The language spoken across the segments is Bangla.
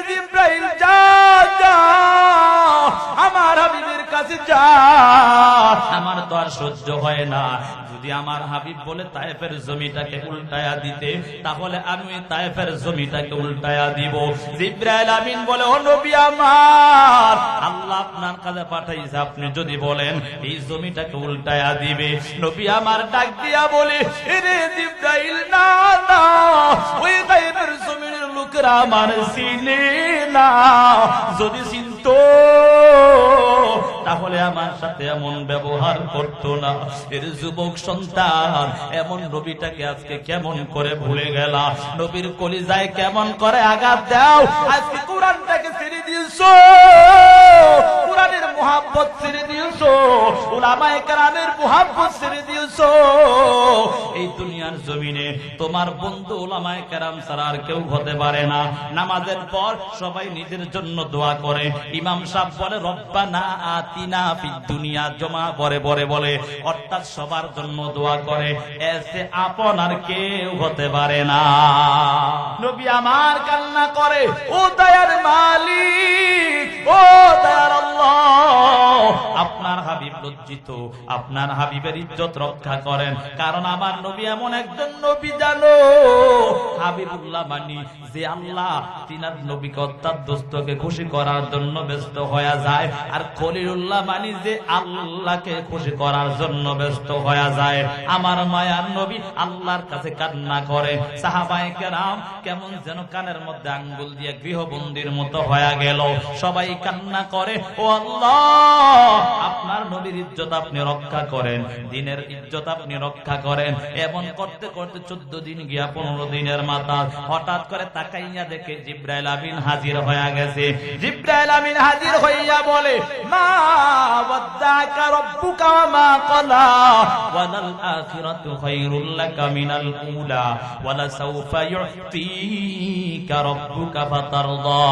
জিবরাইল যা যা আমার হাবিবের কাছে যা, আমার তো আর সহ্য হয় না। যদি আমার হাবিব বলে তায়েফের জমিটাকে উল্টায়া দিতে, তাহলে আমি তায়েফের জমিটাকে উল্টায়া দিব। জিবরাইল আমিন বলে, ও নবী আমার, আল্লাহ আপনার কাছে পাঠাইছে, আপনি যদি বলেন এই জমিটাকে উল্টায়া দিবে। নবী আমার ডাক দিয়া বলে, রে জিবরাইল না না, ওই তায়েফের জমিনের লোকেরা আমার চিনে না, যদি চিনতো তাহলে আমার সাথে এমন ব্যবহার করতো না। এর যুবক সন্তান, এমন নবীটাকে আজকে কেমন করে ভুলে গেলা? নবীর কলিজায় কেমন করে আঘাত দাও। আজকে কোরআনটাকে ছেড়ে দিয়েছো, কোরআনের মুহাব্বত ছেড়ে দিয়েছো, উলামায়ে কেরামের মুহাব্বত ছেড়ে দিয়েছো। এই দুনিয়ার জমিনে তোমার বন্ধু উলামায়ে কেরাম ছাড়া আর কেউ হতে পারে না। নামাজের পর সবাই নিজের জন্য দোয়া করে। ইমাম সাহেব বলে রব্বানা আতিনা ফিদ দুনিয়া, জমা পরে পরে বলে, অর্থাৎ সবার জন্য দোয়া করে। এসে আপন আর কেউ হতে পারে না। নবী আমার কান্না করে, ও দয়ার মালিক, ও দয়ার আল্লাহ, আপনার হাবিব লজ্জিত, আপনার হাবিবের ইজ্জত রক্ষা করেন। কারণ আমার নবী এমন একজন নবী, জানো হাবিবুল্লাহ মানি যে আল্লাহ তিনার নবীকে অর্থাৎ দোস্তকে খুশি করার জন্য ব্যস্ত হয়ে যায়, আর খলিলুল্লাহ মানি যে আল্লাহকে খুশি করার জন্য ব্যস্ত হয়ে যায়। আমার মায়ার নবী আল্লাহর কাছে কান্না করে। সাহাবায়ে কেরাম কেমন যেন কানের মধ্যে আঙ্গুল দিয়ে গৃহবন্দীর মতো হয়ে গেল। সবাই কান্না করে, ও আল্লাহ, আপনার নবীর ইজ্জত আপনি রক্ষা করেন, দিনের ইজ্জত আপনি রক্ষা করেন। এমন করতে করতে 14 দিন গিয়া 15 দিনের মাথা হঠাৎ করে তাকাইয়া দেখে জিবরাইল আমিন হাজির হয়ে গেছে। জিবরাইল আমিন হাজির হইয়া বলে, মা ওয়াদ্দাকা রাব্বুকা ওয়া মা ক্বালা ওয়ালাল আখিরাতু খায়রুল লাকা মিনাল উলা ওয়ালা সাওফা ইউতিকা রাব্বুকা ফাতারদা।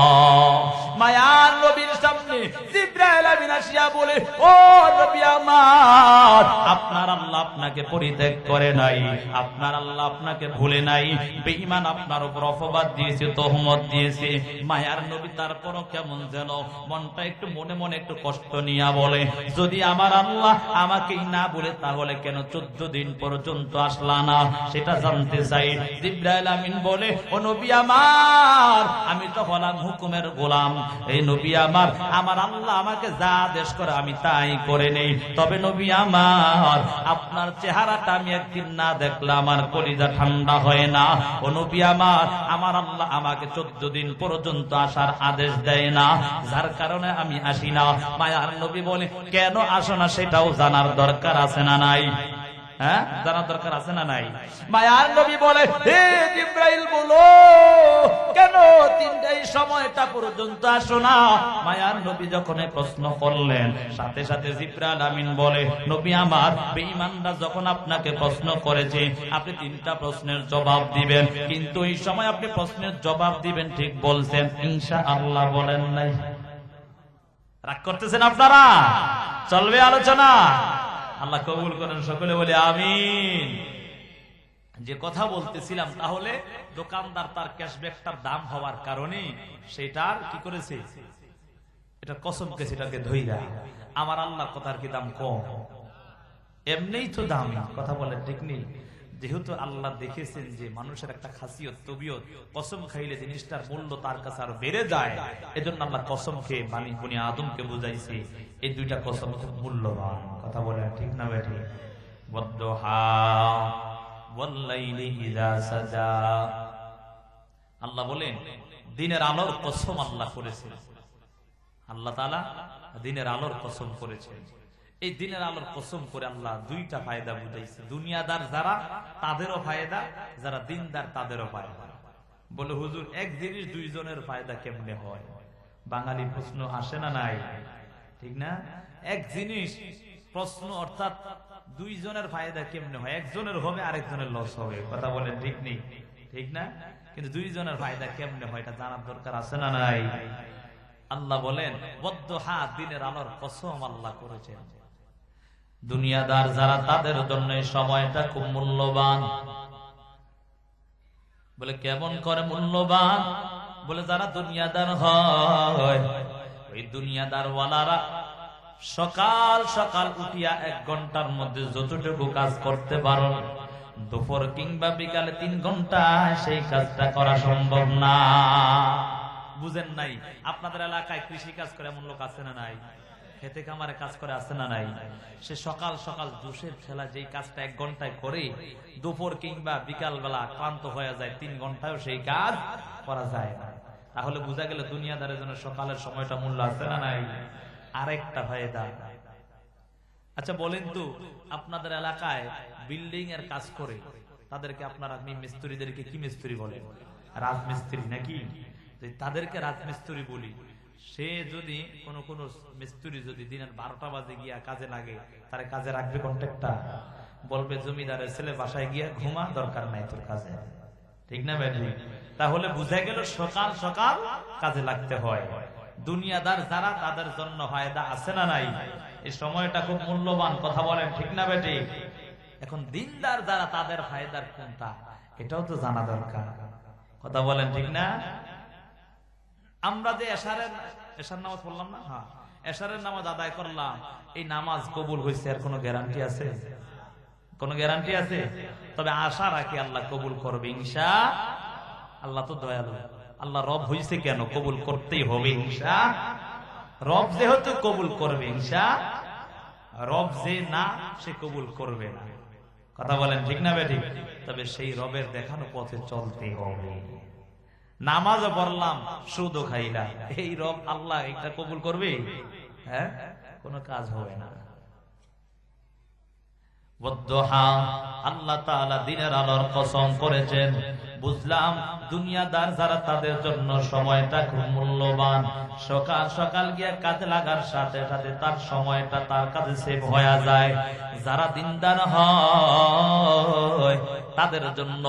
মায়ার নবীর সামনে জিবরাইল আমিন আসিয়া বলে, ও নবী আমার, আপনার আল্লাহ আপনাকে পরিত্যাগ করে নাই, আপনার আল্লাহ আপনাকে ভুলে নাই। বেঈমান আপনার উপর অপবাদ দিয়েছে, তহমত দিয়েছে। মায়ার নবী তারপরও কেমন যেন মনটা একটু মনে মনে একটু কষ্ট নিয়ে বলে, যদি আমার আল্লাহ আমাকেই না বলে তাহলে কেন 14 দিন পর্যন্ত আসলা না, সেটা জানতে চাই। জিবরাইল আমিন বলে, ও নবী আমার, আমি তো হলাম হুকুমের গোলাম। এই নবী আমার, আমার আল্লাহ আমাকে যা আদেশ করে আমি তাই করে নেই। তবে নবী আমার, আপনার চেহারাটা আমি একদিন না দেখলে আমার কলিজা ঠান্ডা হয় না। ও নবী আমার, আমার আল্লাহ আমাকে 14 দিন পর্যন্ত আসার আদেশ দেয় না, যার কারণে আমি আসি না। মায়ার নবী বলে, কেন আসো না সেটাও জানার দরকার আছে না নাই? হ্যাঁ, জানার দরকার আছে না নাই? মায়ার নবী বলে, হে জিবরাইল, বলো কেন 3টায় সময়টা পর্যন্ত আসো না? মায়ার নবী যখন প্রশ্ন করলেন, সাথে সাথে জিবরাইল আমিন বলে, নবী আমার, বেঈমানরা যখন আপনাকে প্রশ্ন করেছে, আপনি 3টা প্রশ্নের জবাব দিবেন, কিন্তু এই সময় আপনি প্রশ্নের জবাব দিবেন ঠিক বলছেন, ইনশাআল্লাহ বলেন নাই। রাগ করতেছেন আপনারা? চলবে আলোচনা? আল্লাহ কবুল করেন, সকলে বলে আমিন। যে কথা বলতেছিলাম, তাহলে দোকানদার তার ক্যাশব্যাকটার দাম হওয়ার কারণে সেটার কি করেছে, এটা কসম কে সেটাকে ধইরা। আমার আল্লাহর কথার কি দাম কম? এমনিই তো দাম, কথা বলে ঠিক নেই। যেহেতু আল্লাহ দেখেছেন যে মানুষের একটা খাসিয়ত, তবিয়ত, কসম খাইলে জিনিসটার মূল্য তার কাছে আরো বেড়ে যায়, এজন্য আল্লাহ কসম খেয়ে বনি আদমকে বুঝাইছে এই 2টা কসম খুব মূল্যবান। কথা বলে ঠিক না বেঠি? ওয়াদ্দুহা ওয়াল্লাইলি ইযা সাজা। আল্লাহ বলেন দিনের আলোর কসম আল্লাহ করেছেন। আল্লাহ তাআলা দিনের আলোর কসম করেছেন। এই দিনের আলোর কসম করে আল্লাহ 2টা ফায়দা বুঝাইছে। দুনিয়াদার যারা, তাদেরও ফায়দা, যারা দিনদার তাদেরও ফায়দা। বলে হুজুর, এক জিনিস 2 জনের ফায়দা কেমনে হয়? বাঙালি প্রশ্ন আসে না নাই? ঠিক না? এক জিনিস প্রশ্ন, অর্থাৎ 2 জনের ফায়দা কেমনে হয়? একজনের হবে, আরেকজনের লস হবে। কথা বলেন ঠিক নেই? ঠিক না? কিন্তু 2 জনের ফায়দা কেমনে হয় এটা জানার দরকার আছে না নাই? আল্লাহ বলেন ওয়াদ্দুহা, দিনের আলোর কসম আল্লাহ করেছেন। দুনিয়াদার যারা, তাদের জন্য এই সময়টা খুব মূল্যবান। বলে কেমন করে মূল্যবান? বলে যারা দুনিয়াদার হয় ওই দুনিয়াদার ওয়ালারা সকাল সকাল উঠিয়া 1 ঘন্টার মধ্যে যতটুকু কাজ করতে পারো, দুপুর কিংবা বিকালে 3 ঘন্টা সেই কাজটা করা সম্ভব না। বুঝেন নাই? আপনাদের এলাকায় কৃষি কাজ করে এমন লোক আছে না নাই? খেতে খামারে কাজ করে আছে না নাই? সে সকাল সকাল জোশের ঠেলা যেই কাজটা 1 ঘন্টায় করে, দুপুর কিংবা বিকাল বেলা ক্লান্ত হয়ে যায়, 3 ঘন্টায়ও সেই কাজ করা যায় না। তাহলে বোঝা গেল দুনিয়াদারের জন্য সকালের সময়টা মূল্য আছে না নাই? আরেকটা ফায়দা, আচ্ছা বলেন তো, আপনাদের এলাকায় বিল্ডিং এর কাজ করে তাদেরকে আপনারা মিস্ত্রিদেরকে কি মিস্ত্রি বলেন? রাজমিস্ত্রি নাকি? তাদেরকে রাজমিস্ত্রি বলি। সে যদি কোন মিস্ত্রি যদি দিনের 12টা বাজে গিয়া কাজে লাগে, তার কাজে রাখবে কন্ট্রাক্টটা, বলবে জমিদারের ছেলে বাসায় গিয়া ঘুমা, দরকার নাই তোর কাজে, ঠিক না ভাই? তাহলে বুঝা গেল সকাল সকাল কাজে লাগতে হয়। দুনিয়াদার যারা তাদের জন্য ফায়দা আছে না নাই? এই সময়টা খুব মূল্যবান, কথা বলেন ঠিক না বেটি? এখন দিনদার যারা তাদের ফায়দার কোনটা এটাও তো জানা দরকার, কথা বলেন ঠিক না? আমরা যে এশার নামাজ পড়লাম না, হ্যাঁ এশারের নামাজ আদায় করলাম, এই নামাজ কবুল হয়েছে এর কোনো গ্যারান্টি আছে? কোনো গ্যারান্টি আছে? তবে আশা রাখি আল্লাহ কবুল করবে ইনশাআল্লাহ। আল্লাহ তো দয়ালু, আল্লাহ রব হইছে কেন, কবুল করতেই হবে ইনশাআল্লাহ। রব যেহেতু কবুল করবে ইনশাআল্লাহ, রব যে না সে কবুল করবে না, কথা বলেন ঠিক না বেঠিক? তবে সেই রবের দেখানো পথে চলতে হবে। নামাজও পড়লাম সুদও খাইলাম, এই রব আল্লাহ এটা কবুল করবে? হ্যাঁ, কোনো কাজ হবে না। আল্লাহ তাআলা দিনের আলোর কসম করেছেন। বুঝলাম দুনিয়াদার যারা তাদের জন্য সময়টা খুব মূল্যবান। সকাল সকাল গিয়ে কাজে লাগার সাথে সাথে তার সময়টা তার কাছে সেভ হয়ে যায়। যারা দিনদার হয় তাদের জন্য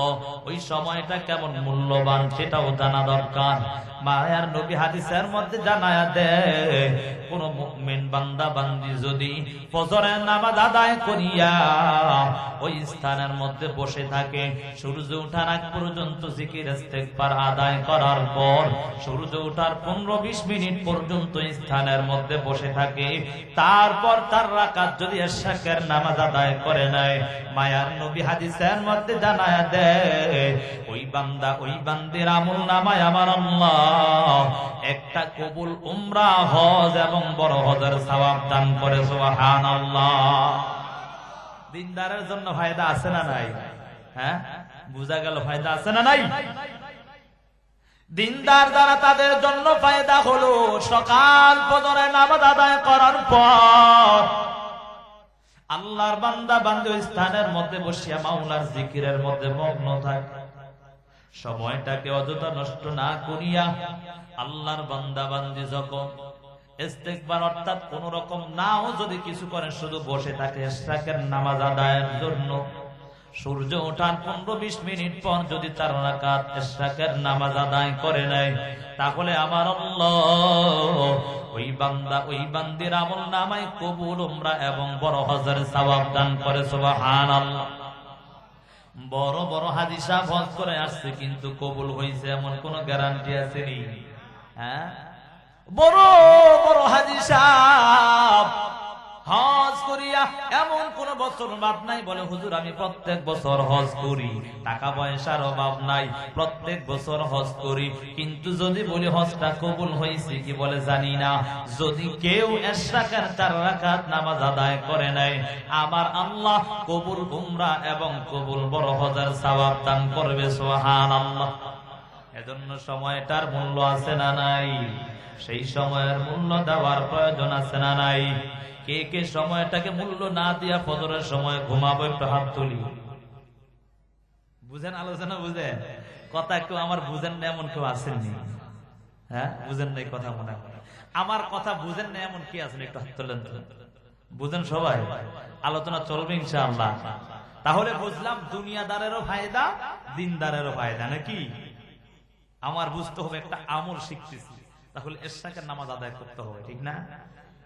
ওই সময়টা কেমন মূল্যবান সেটাও জানা দরকার। মায়ার নবী হাদিসের মধ্যে জানায়া দেয়, কোন মুমিন বান্দা বান্দি যদি ফজরের নামাজ আদায় করিয়া ওই স্থানের মধ্যে বসে থাকে, সূর্য ওঠার আগ পর্যন্ত জিকির ইস্তেগফার আদায় করার পর সূর্য ওঠার 15-20 মিনিট পর্যন্ত স্থানের মধ্যে বসে থাকে, তারপর 4 রাকাত যদি ইশাকের নামাজ আদায় করে নেয়, মায়ার নবী হাদিসের মধ্যে জানায়া দেয় ওই বান্দা ওই বান্দির আমল নামায় আমার আল্লাহ একটা কবুল উমরা, হজ এবং বড় হজের সওয়াব দান করে। সুবহানাল্লাহ। দিনদারের জন্য ফায়দা আছে না নাই? হ্যাঁ, বুঝা গেল ফায়দা আছে না নাই? দিনদার যারা তাদের জন্য ফায়দা হলো সকাল ফজরের নামাজ আদায় করার পর আল্লাহর বান্দা বান্দী স্থানের মধ্যে বসিয়া মাওলার জিকিরের মধ্যে মগ্ন থাকে। সময়টাকে অযথা নষ্ট না করিয়া আল্লাহর বান্দা বান্দী যখন ইস্তেগফার অর্থাৎ কোন রকম নাও যদি কিছু করে, শুধু বসে থাকে ইশরাকের নামাজ আদায়ের জন্য, সূর্য ওঠার 15-20 মিনিট পর যদি 4 রাকাত ইশরাকের নামাজ আদায় করে নেয়, তাহলে আমার আল্লাহ ওই বান্দা ওই বান্দির আমল নামায় কবুল উমরা এবং বড় হজের সওয়াব দান করে। সুবহানাল্লাহ। বড় বড় হাজী সাহেব হজ করে আসছে কিন্তু কবুল হয়েছে এমন কোন গ্যারান্টি আছে নি? হ্যাঁ, বড় বড় হাজী সাহেব হজ করিয়া এমন কোন বছর বাদ নাই বলে হুজুর আমি প্রত্যেক বছর হজ করি, টাকা পয়সার অভাব নাই, প্রত্যেক বছর হজ করি, কিন্তু যদি বলি হজটা কবুল হয়েছে কি বলে জানি না। যদি কেউ ইশরাকের 4 রাকাত নামাজ আদায় করে নেয়, আমার আল্লাহ কবুল উমরা এবং কবুল বড় হজের সওয়াব দান করবে। সুবহানাল্লাহ। এজন্য সময়টার মূল্য আছে না নাই? সেই সময়ের মূল্য দেওয়ার প্রয়োজন আছে না নাই? কে কে সময়টাকে মূল্য না দিয়া ফজরের সময় ঘুমাবো? একটু হাত তুলি। বুঝেন আলোচনা? বুঝেন কথা? একটু আমার বুঝেন না এমন কেউ আসেননি? হ্যাঁ, বুঝেন নাই কথা মনে হয়? আমার কথা বুঝেন না এমন কি আছেন? একটু হাত তুলেন। বুঝেন সবাই? আলোচনা চলবে ইনশাআল্লাহ। তাহলে বুঝলাম দুনিয়াদারেরও ফায়দা, দিনদারেরও ফায়দা, নাকি? আমার বুঝতে হবে একটা আমল শিখতেছি, তাহলে ইশরাকের নামাজ আদায় করতে হবে, ঠিক না?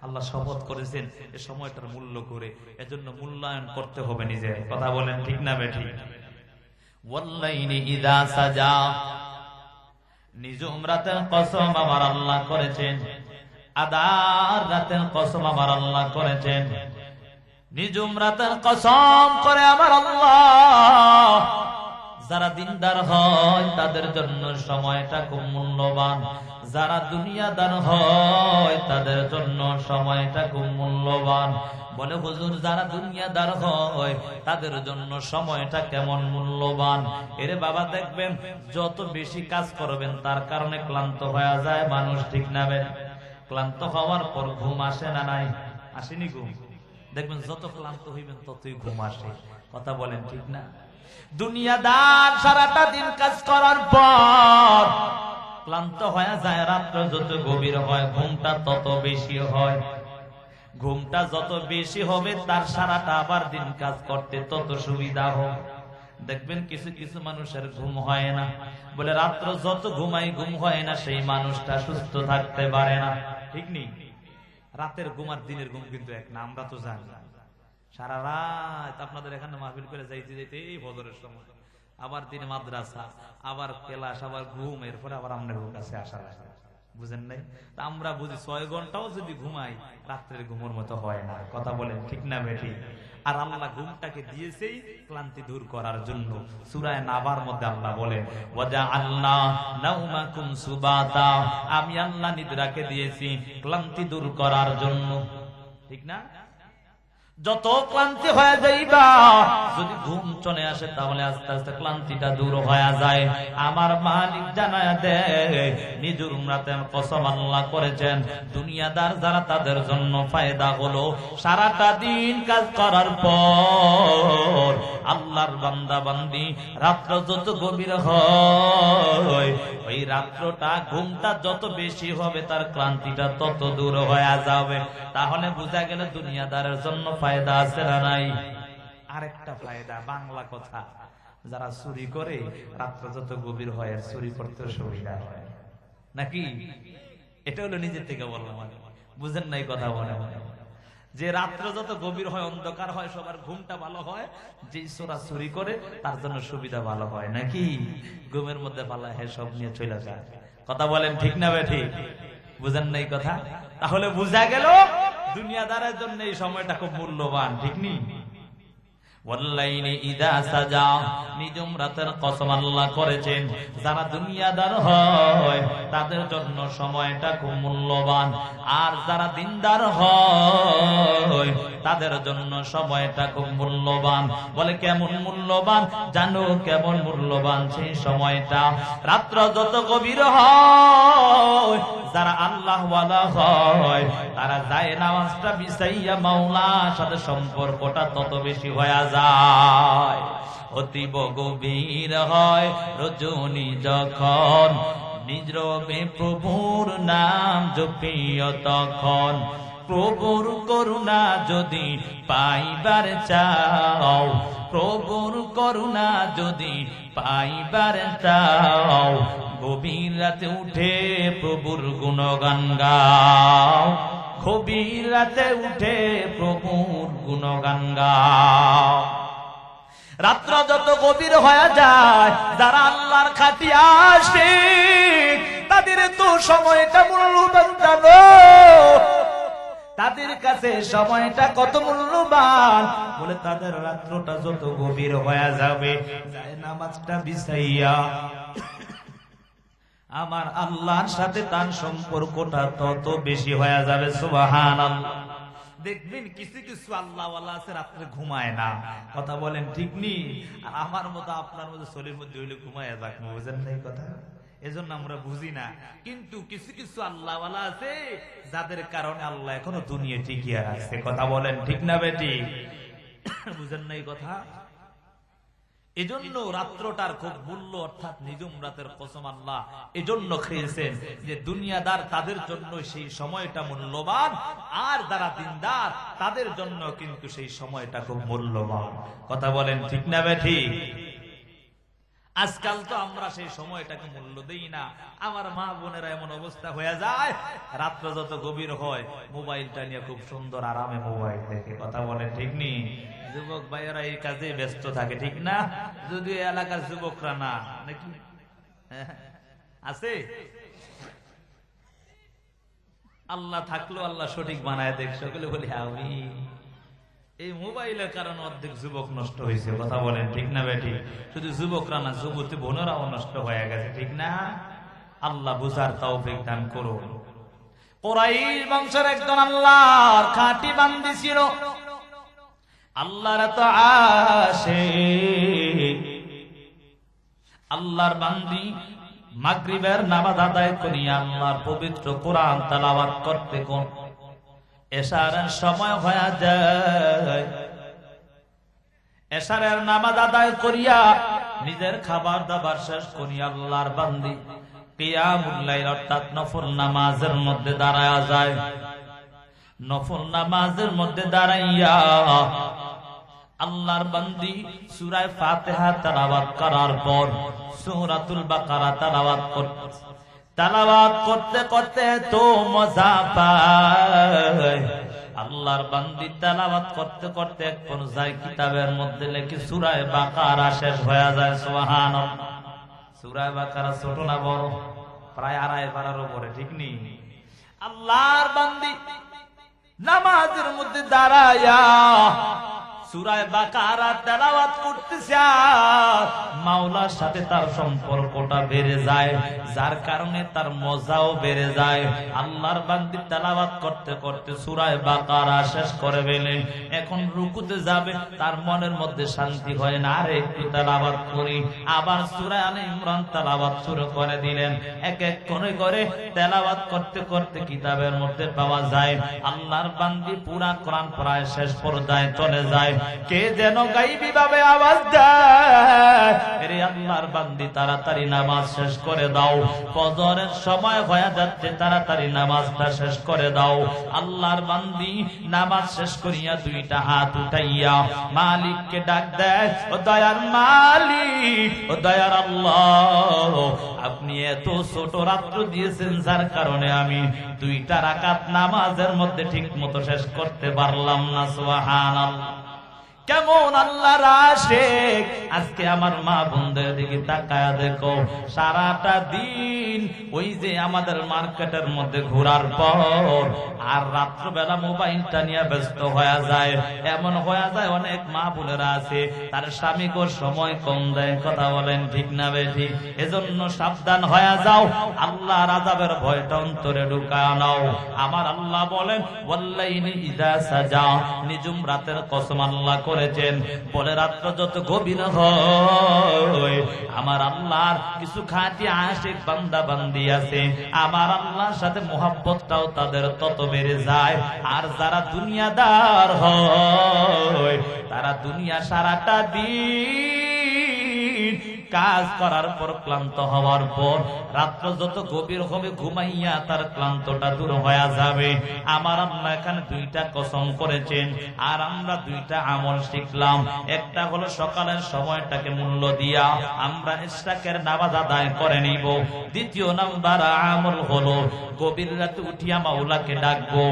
আল্লাহ শপথ করেছেন এ সময়টার মূল্য করে, এজন্য মূল্যায়ন করতে হবে নিজের, কথা বলেন ঠিক না বেঠিক? ওয়াল্লাইলি ইযা সাজা, নিজুম রাতের কসম আমার আল্লাহ করেছেন, আদার রাতের কসম আমার আল্লাহ করেছেন। নিজুম রাতের কসম করে আমার আল্লাহ, যারা দিনদার হয় তাদের জন্য সময়টা খুব মূল্যবান, যারা দুনিয়াদার হয় তাদের জন্য সময়টা খুব মূল্যবান। বলে হুজুর যারা দুনিয়াদার হয় তাদের জন্য সময়টা কেমন মূল্যবান? এরে বাবা দেখবেন যত বেশি কাজ করবেন তার কারণে ক্লান্ত হয়ে যায় মানুষ, ঠিক না? ক্লান্ত হওয়ার পর ঘুম আসে না? নাই আসেনি ঘুম? দেখবেন যত ক্লান্ত হইবেন ততই ঘুম আসে। কথা বলেন ঠিক না? দুনিয়াদার সারাটা দিন কাজ করার পর ক্লান্ত হয়ে যায়, রাত্র যত গভীর হয় ঘুমটা তত বেশি হয়। ঘুমটা যত বেশি হবে তার সারাটা আবার দিন কাজ করতে তত সুবিধা হবে। দেখবেন কিছু কিছু মানুষের ঘুম হয় না, বলে রাত্র যত ঘুমাই ঘুম হয় না, সেই মানুষটা সুস্থ থাকতে পারে না, ঠিক নেই? রাতের ঘুম আর দিনের ঘুম কিন্তু এক না, আমরা তো জানি। সারা রাত আপনাদের এখানে মাহফিল করে যাইতে যাইতে এই ফজরের সময়, আবার দিনে মাদ্রাসা, আবার ক্লাস, আবার ঘুম, এরপরে আবার আপনার কাছে আসা লাগে, বুঝেন নাই? তা আমরা বুঝি 6 ঘন্টাও যদি ঘুমাই রাত্রের ঘুমের মতো হয় না। কথা বলেন ঠিক না বেঠি? আর আল্লাহ ঘুমটাকে দিয়েছেই ক্লান্তি দূর করার জন্য। সূরা নাবার মধ্যে আল্লাহ বলেন, ওয়াজআলনা নাওমাকুম সুবাতা, আমি আল্লাহ নিদ্রাকে দিয়েছি ক্লান্তি দূর করার জন্য, ঠিক না? যত ক্লান্তি হয়ে যাইবা, যদি ঘুম চলে আসে তাহলে আস্তে আস্তে ক্লান্তিটা দূর হয়ে যায়। আমার মালিক জানায়া দেয়, নিজুর রাতে কসম আল্লাহ করেছেন, দুনিয়াদার যারা তাদের জন্য ফায়দা হলো সারাটা দিন কাজ করার পর আল্লাহর বান্দা বান্দি রাত্র যত গভীর হয়, ওই রাত্রটা ঘুমটা যত বেশি হবে তার ক্লান্তিটা তত দূর হয়ে যাবে। তাহলে বোঝা গেল দুনিয়াদারের জন্য ফায়দা আছে না নাই? আরেকটা ফায়দা, বাংলা কথা, যারা চুরি করে রাত্র যত গভীর হয় আর চুরি করতে সুবিধা হয় নাকি? এটা হলো নিজের থেকে বললাম, বুঝেন নাই কথা? বলে যে রাত্র যত গভীর হয় অন্ধকার হয় সবার ঘুমটা ভালো হয়, যে চোরা চুরি করে তার জন্য সুবিধা ভালো হয় নাকি? ঘুমের মধ্যে ভালো হয় সব নিয়ে চলে যায়। কথা বলেন ঠিক না বেঠি? বুঝেন নাই কথা? তাহলে বুঝা গেল দুনিয়াদারের জন্য এই সময়টা খুব মূল্যবান, ঠিক নি? ওয়াল্লাইলি ইযা সাজা, নিজুম রাতের কসম আল্লাহ করেছেন, যারা দুনিয়াদার হয় তাদের জন্য সময়টা খুব মূল্যবান, আর যারা দিনদার হয় তাদের জন্য সময়টা খুব মূল্যবান। বলে কেমন মূল্যবান জানো? কেমন মূল্যবান সেই সময়টা? রাত্র যত গভীর হয়, যারা আল্লাহ ওয়ালা হয় তারা যায় নামাজটা বিছাইয়া মাওলার সাথে সম্পর্কটা তত বেশি হয়ে যায়। অতীব গভীর হয় রজনী যখন, নীরবে প্রভুর নাম জপিও তখন। প্রভুর করুণা যদি পাইবার চাও, প্রভুর করুণা যদি পাইবার চাও, গভীর রাতে উঠে প্রভুর গুণগান গাও, গভীর রাতে উঠে প্রভুর গুণগান গাও। রাত্র যত গভীর হয়ে যায়, যারা আল্লাহর খাঁটি আশিক তাদের তো সময়টা মূল্যবান জানো? তাদের কাছে সময়টা কত মূল্যবান? বলে তাদের রাত্রটা যত গভীর হয়ে যাবে, নামাজটা বিছাইয়া আমার আল্লাহর সাথে তার সম্পর্কটা তত বেশি হয়ে যাবে। সুবহানাল্লাহ। দেখবেন কিছু কিছু আল্লাহওয়ালা আছে রাত্রে ঘুমায় না। কথা বলেন ঠিক নি? আর আমার মতো আপনার মতো শরীর মধ্যে হইলে ঘুমায় যাক, বুঝেন না এই কথা? এজন্য আমরা বুঝি না। কিন্তু কিছু কিছু আল্লাহওয়ালা আছে যাদের কারণে আল্লাহ এখনো দুনিয়া টিকিয়ে রাখছে। কথা বলেন ঠিক না বেটি? বুঝেন না এই কথা? এজন্য রাত্রটার খুব মূল্য, অর্থাৎ নিজুম রাতের কসম আল্লাহ এজন্য খেয়েছেন যে দুনিয়াদার তাদের জন্য সেই সময়টা মূল্যবান, আর যারা দিনদার তাদের জন্য কিন্তু সেই সময়টা খুব মূল্যবান। কথা বলেন ঠিক না বেঠি? আজকাল তো আমরা সেই সময়টাকে মূল্য দেই না। আমার মা বোনেরা এমন অবস্থা হয়ে যায়, রাত্র যত গভীর হয় মোবাইলটা নিয়ে খুব সুন্দর আরামে মোবাইল দেখে। কথা বলেন ঠিক নি? যুবক ভাইয়েরা এই কাজে ব্যস্ত থাকে, ঠিক না? যদি এলাকার যুবকরা না নাকি আছে? আল্লাহ থাকলেও আল্লাহ সঠিক বানায় দেখ, সকলে বলি আমি। এই মোবাইলের কারণে অর্ধেক যুবক নষ্ট হয়েছে, কথা বলেন ঠিক না বেটি? শুধু যুবকরা না, যুবতী বোনেরাও নষ্ট হয়ে গেছে, ঠিক না? আল্লাহ বুঝার তৌফিক দান করুন। কুরাইশ বংশের একজন আল্লাহর খাঁটি বান্দী ছিল, আল্লাহর এত আশিক। আল্লাহর বান্দী মাগরিবের নামাজ আদায় করিয়া আল্লাহর পবিত্র কোরআন তেলাওয়াত করতে কোন এশারের সময় হয়ে যায়। এশারের নামাজ আদায় করিয়া নিজের খাবার দাবার শেষ করিয়া আল্লাহর বান্দী কিয়ামুল লাইল অর্থাৎ নফল নামাজের মধ্যে দাঁড়ায়া যায়। নফল নামাজের মধ্যে দাঁড়াইয়া আল্লাহর বান্দী সূরা ফাতিহা তেলাওয়াত করার পর সূরাতুল বাকারা তেলাওয়াত করতে করতে তো মজা পায়। আল্লাহর বান্দী তেলাওয়াত করতে করতে এক পর্যায়ে কিতাবের মধ্যে লেখে সূরা বাকারা শেষ হয়ে যায়। সুবহানাল্লাহ। সূরা বাকারা ছোট না বড়? প্রায় 2.5 পারার উপরে, ঠিক নেই? আল্লাহর বান্দী নামাজের মধ্যে দাঁড়ায়া সূরা বাকারা তেলাওয়াত করতেছে, মাওলার সাথে তার সম্পর্কটা বেড়ে যায়, যার কারণে তার মজাও বেড়ে যায়। আল্লাহর বান্দী তেলাওয়াত করতে করতে সূরা বাকারা শেষ করে ফেলে, এখন রুকুতে যাবে, তার মনের মধ্যে শান্তি হয় না, আর একটু তেলাওয়াত করি। আবার সূরা আলে ইমরান তেলাওয়াত শুরু করে দিলেন। এক এক করে তেলাওয়াত করতে করতে কিতাবের মধ্যে পাওয়া যায় আল্লাহর বান্দী পুরা কোরআন প্রায় শেষ পর্যায়ে চলে যায়। কে যেন গাইবি ভাবে আওয়াজ দেয়, রে আল্লাহর বান্দী তাড়াতাড়ি নামাজ শেষ করে দাও, ফজরের সময় হয়ে যাচ্ছে, তাড়াতাড়ি নামাজটা শেষ করে দাও। আল্লাহর বান্দী নামাজ শেষ করিয়া দুইটা হাত উঠাইয়া মালিককে ডাক দেয়, ও দয়ার মালিক, ও দয়ার আল্লাহ, আপনি এত ছোট রাত্র দিয়েছেন, যার কারণে আমি 2টা রাকাত নামাজের মধ্যে ঠিক মতো শেষ করতে পারলাম না। সুবহানাল্লাহ। কেমন আল্লাহর আশিক! আজকে আমার মা বোনদের দিকে তাকায়া দেখো, সারাটা দিন ওই যে আমাদের মার্কেটের মধ্যে ঘোরার পর আর রাত্রবেলা মোবাইলটা নিয়ে ব্যস্ত হয়ে যায়। এমন হয়ে যায় অনেক মা বোনেরা আছে তার স্বামীকে সময় কম দেয়, কথা বলেন ঠিক না বেঠি? এজন্য সাবধান হয়ে যাও, আল্লাহর আযাবের ভয়টা অন্তরে ঢুকায় নাও। আমার আল্লাহ বলেন, ওয়াল্লাইলি ইযা সাজা, নিজুম রাতের কসম আল্লাহ করেছেন, বলে রাত্র যত গভীর হয় আমার আল্লাহর কিছু খাঁটি আশিক বান্দা বান্দি আছে, আমার আল্লাহর সাথে মোহাব্বতটাও তাদের তত বেড়ে যায়। আর যারা দুনিয়াদার হয় তারা দুনিয়া সারাটা দিন কাজ করার পর ক্লান্ত হওয়ার পর রাত্র যত গভীর হবে ঘুমাইয়া তার ক্লান্তটা দূর হয়ে যাবে। আমার আল্লাহ এখানে 2টা কসম করেছেন, আর আমরা 2টা আমল শিখলাম। একটা হলো সকালের সময়টাকে মূল্য দিয়া আমরা ইশরাকের নামাজ আদায় করে নিব। দ্বিতীয় নাম্বার আমল হলো গভীর রাতে উঠিয়া মাওলাকে ডাকবো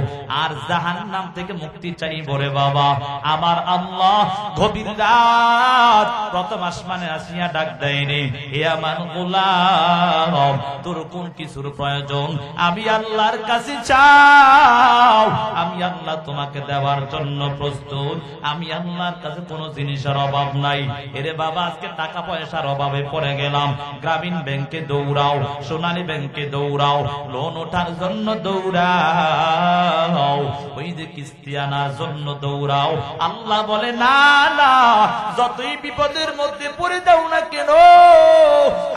আর জাহান্নাম থেকে মুক্তি চাইবো। রে বাবা, আমার আল্লাহ গভীর রাত প্রথম আসমানে আসিয়া ডাক দেয়নি, হে আমার গোলাম, তোর কোন কিছুর প্রয়োজন আমি আল্লাহর কাছে চাও, আমি আল্লাহ তোমাকে দেওয়ার জন্য প্রস্তুত, আমি আল্লাহর কাছে কোনো জিনিসের অভাব নাই। এরে বাবা, আজকে টাকা পয়সার অভাবে পড়ে গেলাম, গ্রামীণ ব্যাংকে দৌড়াও, সোনালী ব্যাংকে দৌড়াও, লোন ওঠার জন্য দৌড়াও, ওই যে কিস্তি আনার জন্য দৌড়াও। আল্লাহ বলে, না না, যতই বিপদের মধ্যে পড়ে যাও না কেন,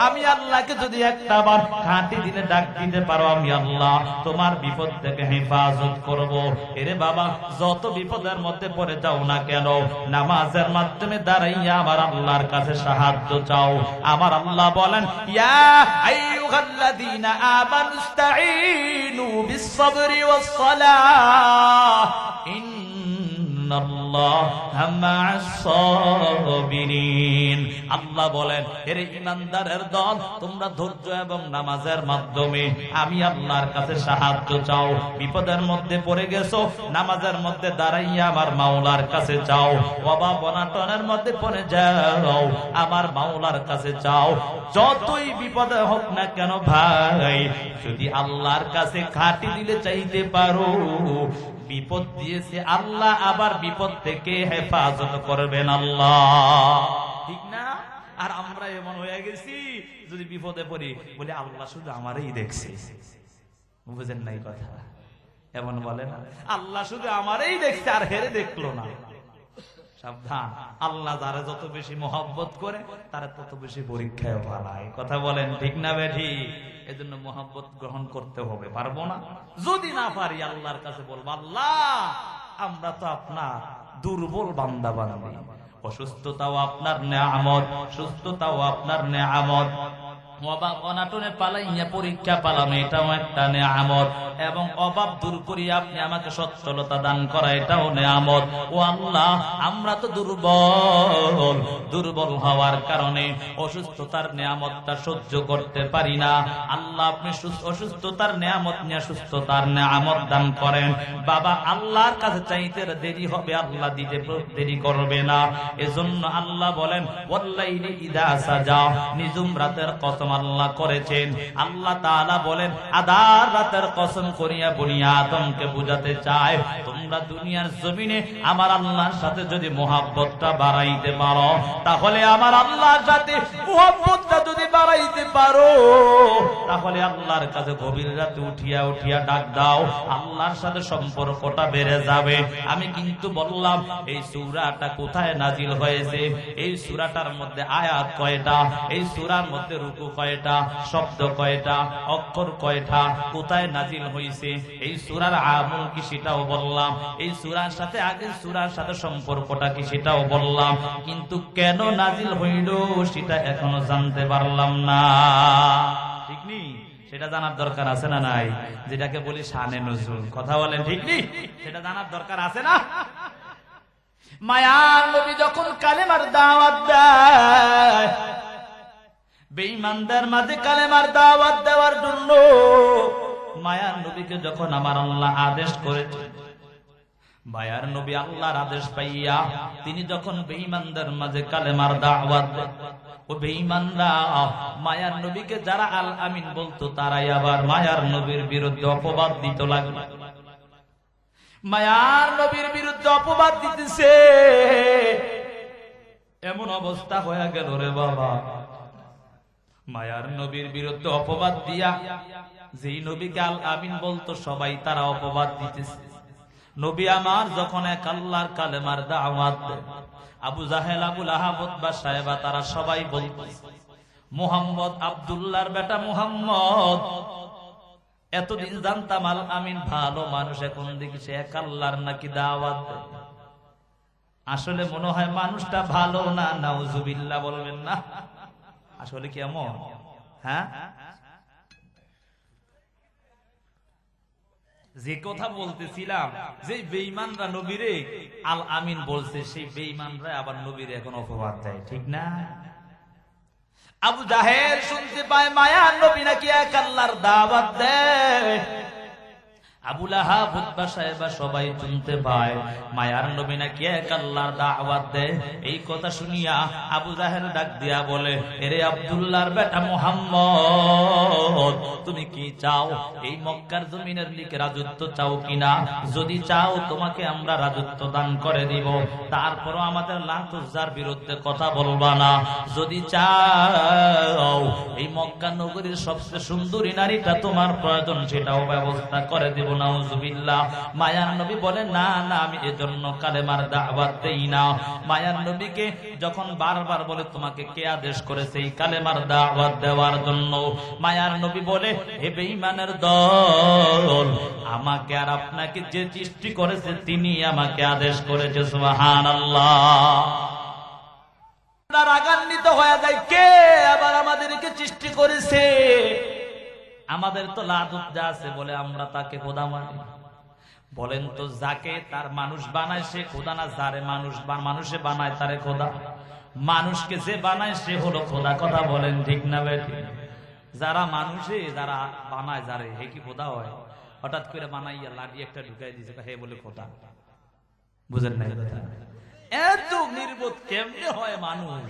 আমি আল্লাহকে যদি একটা বার খাঁটি দিনে ডাক দিতে পারো, আমি আল্লাহ তোমার বিপদ থেকে হেফাজত করব। এরে বাবা, যত বিপদের মধ্যে পড়ে যাও না কেন, নামাজের মাধ্যমে দাঁড়াইয়া আমার আল্লাহর কাছে সাহায্য চাও। আমার আল্লাহ বলেন, ইয়া আইয়ুহাল্লাযীনা আমানু ইসতাঈনু বিস-সাবরি ওয়াস-সালাহ ইন্নাল্লাহা মা'আস সাবিরিন। আল্লাহ বলেন, এরে ঈমানদারের দল, তোমরা ধৈর্য এবং নামাজের মাধ্যমে আমি আল্লাহর কাছে সাহায্য চাও। বিপদের মধ্যে পড়ে গেছো, নামাজের মধ্যে দাঁড়াইয়া আমার মাওলার কাছে চাও। অভাব অনাটনের মধ্যে পড়ে যাও, আমার মাওলার কাছে চাও। যতই বিপদে হোক না কেন ভাই, যদি আল্লাহর কাছে খাঁটি দিলে চাইতে পারো, বিপদ দিয়েছে আল্লাহ, আবার বিপদ থেকে হেফাজত করবেন আল্লাহ, ঠিক না? আর আমরা এমন হয়ে গেছি, যদি বিপদে পড়ি বলে আল্লাহ শুধু আমারই দেখছে। বুঝেন নাই কথা? এমন বলে না, আল্লাহ শুধু আমারই দেখছে আর হেরে দেখলো না। সাবধান, আল্লাহ যারা যত বেশি মহব্বত করে তারা তত বেশি পরীক্ষায় ফেলায়। কথা বলেন ঠিক না বেঠি? এজন্য মহব্বত গ্রহণ করতে হবে। পারবো না? যদি না পারি আল্লাহর কাছে বলবো, আল্লাহ আমরা তো আপনার দুর্বল বান্দা বানাবি। অসুস্থতাও আপনার নেয়ামত, সুস্থতাও আপনার নেয়ামত। অভাব অনাটনে পালাইয়া পরীক্ষা পালানো এটাও একটা নেয়ামত, এবং অভাব দূর করিয়া আপনি আমাকে সচ্ছলতা দান করা এটাও নেয়ামত। ও আল্লাহ, আমরা তো দুর্বল, দুর্বল হওয়ার কারণে অসুস্থতার নেয়ামতটা সহ্য করতে পারি না। আল্লাহ আপনি অসুস্থতার নেয়ামত নিয়ে সুস্থতার নেয়ামত দান করেন। বাবা আল্লাহর কাছে চাইতে দেরি হবে, আল্লাহ দিতে দেরি করবে না। এজন্য আল্লাহ বলেন, ওয়াল্লাইলি ইযা সাজা, নিজুম রাতের কসম আল্লাহ করেছেন। আল্লাহ তাআলা বলেন, আধার রাতের কসম করিয়া বনি আদমকে বুঝাতে চায়, তোমরা দুনিয়ার জমিনে আমার আল্লাহর সাথে যদি মুহাব্বতটা বাড়াইতে পারো, তাহলে আমার আল্লাহর সাথে মুহাব্বতটা যদি বাড়াইতে পারো, তাহলে আল্লাহর কাছে গভীর রাতে উঠিয়া উঠিয়া ডাক দাও, আল্লাহর সাথে সম্পর্কটা বেড়ে যাবে। আমি কিন্তু বললাম এই সূরাটা কোথায় নাজিল হয়েছে, এই সূরাটার মধ্যে আয়াত কয়টা, এই সূরার মধ্যে রুকু কয়টা, শব্দ কয়টা, অক্ষর কয়টা, কোথায় নাজিল হয়েছে, এই সূরার আমল কি সেটাও বললাম, এই সূরার সাথে আগের সূরার সাথে সম্পর্কটা কি সেটাও বললাম। কিন্তু কেন নাজিল হইল সেটা এখনো জানতে পারলাম না, ঠিক নেই? সেটা জানার দরকার আছে না নাই? যেটাকে বলি শানে নজরুল। কথা বলেন ঠিক নেই? সেটা জানার দরকার আছে না? মায়ার নবী যখন কালেমার দাওয়াত দেয়, বেঈমানদের মাঝে কালেমার দাওয়াত দেওয়ার জন্য মায়ার নবীকে যখন আমার আল্লাহ আদেশ করেছে, মায়ার নবী আল্লাহর আদেশ পাইয়া তিনি যখন বেঈমানদের মাঝে কালেমার দাওয়াত দেন, ও বেঈমানরা মায়ার নবীকে যারা আল আমিন বলতো, তারাই আবার মায়ার নবীর বিরুদ্ধে অপবাদ দিত লাগলো। মায়ার নবীর বিরুদ্ধে অপবাদ দিতেছে, এমন অবস্থা হয়ে গেল রে বাবা, মায়ার নবীর বিরুদ্ধে অপবাদ দিয়া যেই নবীকে আল আমিন বলতো সবাই তারা অপবাদ দিতেছে। নবী আমার যখন এক আল্লাহর কালেমার দাওয়াত দেয়, আবু জাহেল, আবু লাহাব, উতবা, সায়বা তারা সবাই বলতেছে, মুহাম্মদ আব্দুল্লাহর বেটা মুহাম্মদ। এতদিন জানতাম আল আমিন ভালো মানুষ, এখন দেখি সে এক আল্লাহর নাকি দাওয়াত দেয়। আসলে মনে হয় মানুষটা ভালো না, নাউজুবিল্লাহ বলবেন না? আসলে কেমন? হ্যাঁ, যে কথা বলতেছিলাম, যে বেঈমানরা নবীরে আল আমিন বলছে, সেই বেঈমানরা আবার নবীরে এখন অপবাদ দেয়, ঠিক না? আবু জাহেল শুনতে পায় মায়ার নবী নাকি এক আল্লাহর দাওয়াত দেয়, আবু লাহাব, উতবা, সায়বা সবাই শুনতে পায় মায়ার নবী নাকি এক আল্লাহর দাওয়াত দেয়। এই কথা শুনিয়া আবু জাহেল ডাক দিয়া বলে, এরে আব্দুল্লাহর বেটা মুহাম্মদ, তুমি কি চাও? এই মক্কার জমিনের লিখে রাজত্ব চাও কিনা? যদি চাও তোমাকে আমরা রাজত্ব দান করে দিব, তারপরও আমাদের লাত উজ্জার বিরুদ্ধে কথা বলবা না। যদি চাও এই মক্কা নগরীর সবচেয়ে সুন্দরী নারীটা তোমার প্রয়োজন, সেটাও ব্যবস্থা করে দিব। নাউজুবিল্লাহ। মায়ার নবী বলে, না না, আমি এজন্য কালেমার দাওয়াত দেই না। মায়ার নবীকে যখন বারবার বলে, তোমাকে কে আদেশ করেছে এই কালেমার দাওয়াত দেওয়ার জন্য? মায়ার নবী বলে, হে বেঈমানের দল, আমাকে আর আপনাকে যে সৃষ্টি করেছে তিনি আমাকে আদেশ করেছে। সুবহানাল্লাহ। রাগান্বিত হয়ে যায়, কে আবার আমাদেরকে সৃষ্টি করেছে? আমাদের তো লাদুত যা আছে বলে আমরা তাকে খোদা মানি। বলেন তো যাকে তার মানুষ বানায় সে খোদা না যারে মানুষে বানায় তারে খোদা? মানুষকে যে বানায় সে হলো খোদা। কথা বলেন ঠিক না বেঠিক? যারা মানুষে যারা বানায় যারে হে কি খোদা হয়? হঠাৎ করে বানাইয়া লাঠি একটা ঢুকাই দিয়েছে হে বলে খোদা। বুঝেন না কথা? এত নির্বোধ কেমনে হয় মানুষ?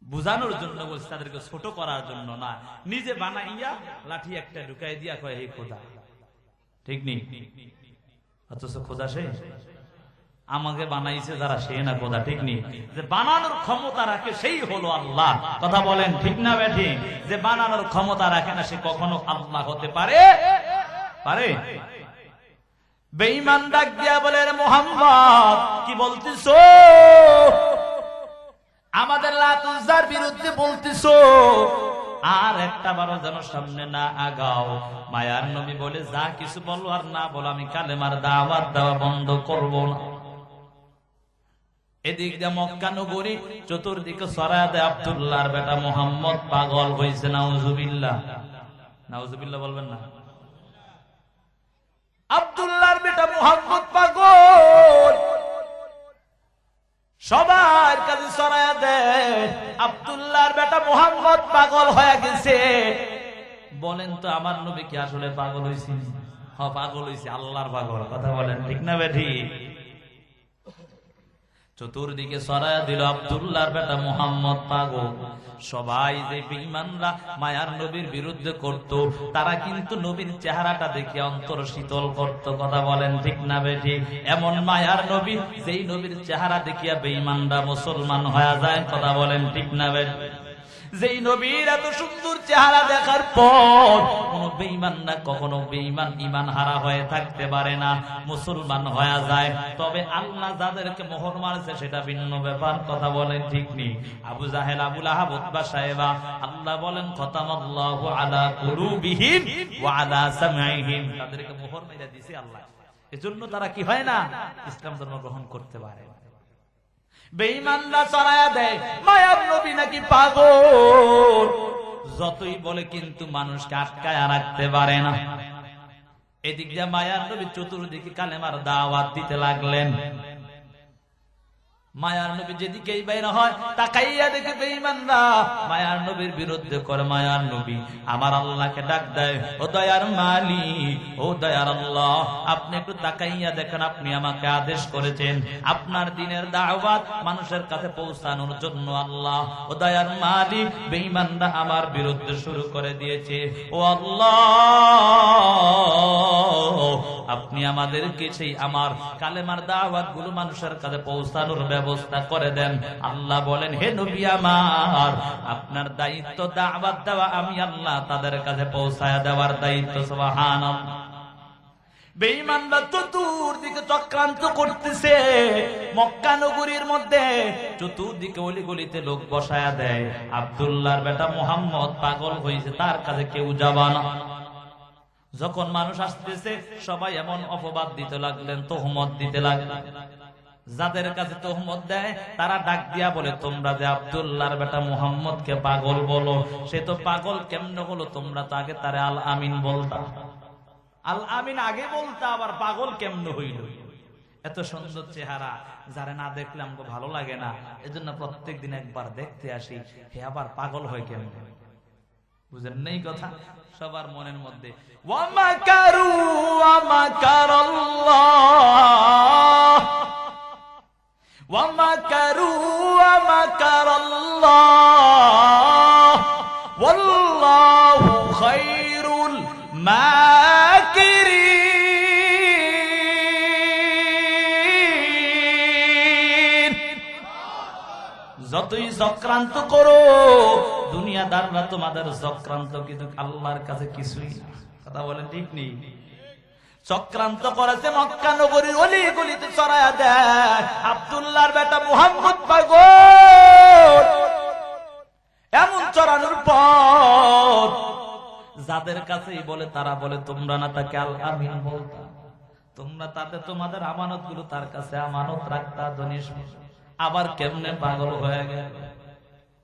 বুঝানোর জন্য বলছে, তাদেরকে ছোট করার জন্য না, নিজে বানাইয়া লাঠি একটা ঢুকাই দিয়া কয় হে খোদা। ঠিক নেই? অথচ খোদা সে আমাকে বানাইছে যারা সে না খোদা। ঠিক নেই? যে বানানোর ক্ষমতা রাখে সেই হলো আল্লাহ। কথা বলেন ঠিক না বেঠিক? যে বানানোর ক্ষমতা রাখে না সে কখনো আল্লাহ হতে পারে? বেঈমান ডাক দিয়া বলে, মুহাম্মদ কি বলতেছো? আমাদের লাত উজ্জার বিরুদ্ধে বলতেছো? আর একটা বারো যেন সামনে না আগাও। মায়ার নবী বলে, যা কিছু বলো আর না বলো, আমি কালেমার দাওয়াত দেওয়া বন্ধ করব না। এদিক দিয়ে মক্কা নগরী চতুর্দিকে ছড়ায়া দেয়। আব্দুল্লাহর বেটা মুহাম্মদ পাগল হয়েছে। নাউজুবিল্লাহ, নাউজুবিল্লাহ বলবেন না? আব্দুল্লাহর বেটা মুহাম্মদ পাগল, সবার কাছে ছড়ায়া দেয় আব্দুল্লাহর বেটা মুহাম্মদ পাগল হয়ে গেছে। বলেন তো আমার নবী কি আসলে পাগল হয়েছে? হ্যাঁ পাগল হয়েছে, আল্লাহর পাগল। কথা বলেন ঠিক না বেঠিক? চতুর্দিকে ছড়ায়া দিল আব্দুল্লাহর বেটা মুহাম্মদ পাগল। সবাই যে বেঈমানরা মায়ার নবীর বিরুদ্ধে করত, তারা কিন্তু নবীর চেহারাটা দেখে অন্তর শীতল করত। কথা বলেন ঠিক না বেঠিক? এমন মায়ার নবী, যেই নবীর চেহারা দেখিয়া বেঈমানরা মুসলমান হয়ে যায়। কথা বলেন ঠিক না বেঠিক? যেই নবীর এত সুন্দর চেহারা দেখার পর কোন বেঈমান না কখনো বেঈমান ঈমান হারা হয়ে থাকতে পারে না, মুসলমান হয়ে যায়। তবে আল্লাহ যাদেরকে মোহর মারছে সেটা ভিন্ন ব্যাপার। কথা বলেন ঠিক নেই? আবু জাহেল, আবু লাহাব, উতবা, সাইবা, আল্লাহ বলেন খতামাল্লাহু আলা কুলুবিহিম ওয়া আলা সামঈহিম, তাদেরকে মোহর মেরে দিয়েছে আল্লাহ। এজন্য তারা কি হয় না, ইসলাম ধর্ম গ্রহণ করতে পারে। বেঈমানরা ছড়ায়া দেয় মায়ার নবী নাকি পাগল। যতই বলে কিন্তু মানুষকে আটকায় রাখতে পারে না। এদিক দিয়ে মায়ার নবী চতুর্দিকে কালেমার দাওয়াত দিতে লাগলেন। মায়ার নবী যেদিকেই বাইর হয় তাকাইয়া দেখে বেঈমানরা মায়ার নবীর বিরুদ্ধে করে। মায়ার নবী আমার আল্লাহকে ডাক দেয়, ও দয়ার মালিক, ও দয়ার আল্লাহ, আপনি একটু তাকাইয়া দেখেন, আপনি আমাকে আদেশ করেছেন আপনার দ্বীনের দাওয়াত মানুষের কাছে পৌঁছানোর জন্য। আল্লাহ ও দয়ার মালিক, বেঈমানরা আমার বিরুদ্ধে শুরু করে দিয়েছে। ও আল্লাহ, আপনি আমাদেরকে সেই আমার কালেমার দাওয়াত গুলো মানুষের কাছে পৌঁছানোর ব্যবস্থা করে দেন। আল্লাহ বলেন, হে নবী আমার, আপনার দায়িত্ব দাওয়াত দেওয়া, আমি আল্লাহ তাদের কাছে পৌঁছায়া দেওয়ার দায়িত্ব। সুবহানাল্লাহ। বেঈমানরা চতুর্দিকে চক্রান্ত করতেছে। মক্কা নগরীর মধ্যে চতুর্দিকে অলিগলিতে লোক বসায়া দেয়। আব্দুল্লাহর বেটা মুহাম্মদ পাগল হয়েছে, তার কাছে কেউ যাবা না। যখন মানুষ আসতেছে সবাই এমন অপবাদ দিতে লাগলেন, তোহমত দিতে লাগলেন। যাদের কাছে তোহমত দেয় তারা ডাক দিয়া বলে, তোমরা যে আব্দুল্লাহর বেটা মুহাম্মদকে পাগল বলো, সে তো পাগল কেমনে হলো? তোমরা তো আগে তারে আল আমিন বলতা। আল আমিন আগে বলতা, আবার পাগল কেমনে হইল? এত সুন্দর চেহারা, যারা না দেখলে আমাকে ভালো লাগে না, এজন্য প্রত্যেক দিন একবার দেখতে আসি, হে আবার পাগল হয় কেমনে? বুঝেন নেই কথা? সবার মনের মধ্যে ওয়া মাকারু ওয়া মাকারাল্লাহ, ওয়া মাকারু ওয়া মাকারাল্লাহ, ওয়াল্লাহু খায়রুল মাকিরিন। যতই চক্রান্ত করো দুনিয়াদাররা, তোমাদের চক্রান্ত কিন্তু আল্লাহর কাছে কিছুই না। কথা বলেন ঠিক নেই? চক্রান্ত করেছে মক্কা নগরীর অলি গলিতে ছড়ায়া দেয়। আব্দুল্লাহর বেটা মুহাম্মদ পাগল। এমন চড়ানোর পর যাদের কাছেই বলে তারা বলে, তোমরা না তাকে আল আমিন বলতা, তোমরা তাতে তোমাদের আমানত গুলো তার কাছে আমানত রাখতা। ধনিস আবার কেমনে পাগল হয়ে গেল?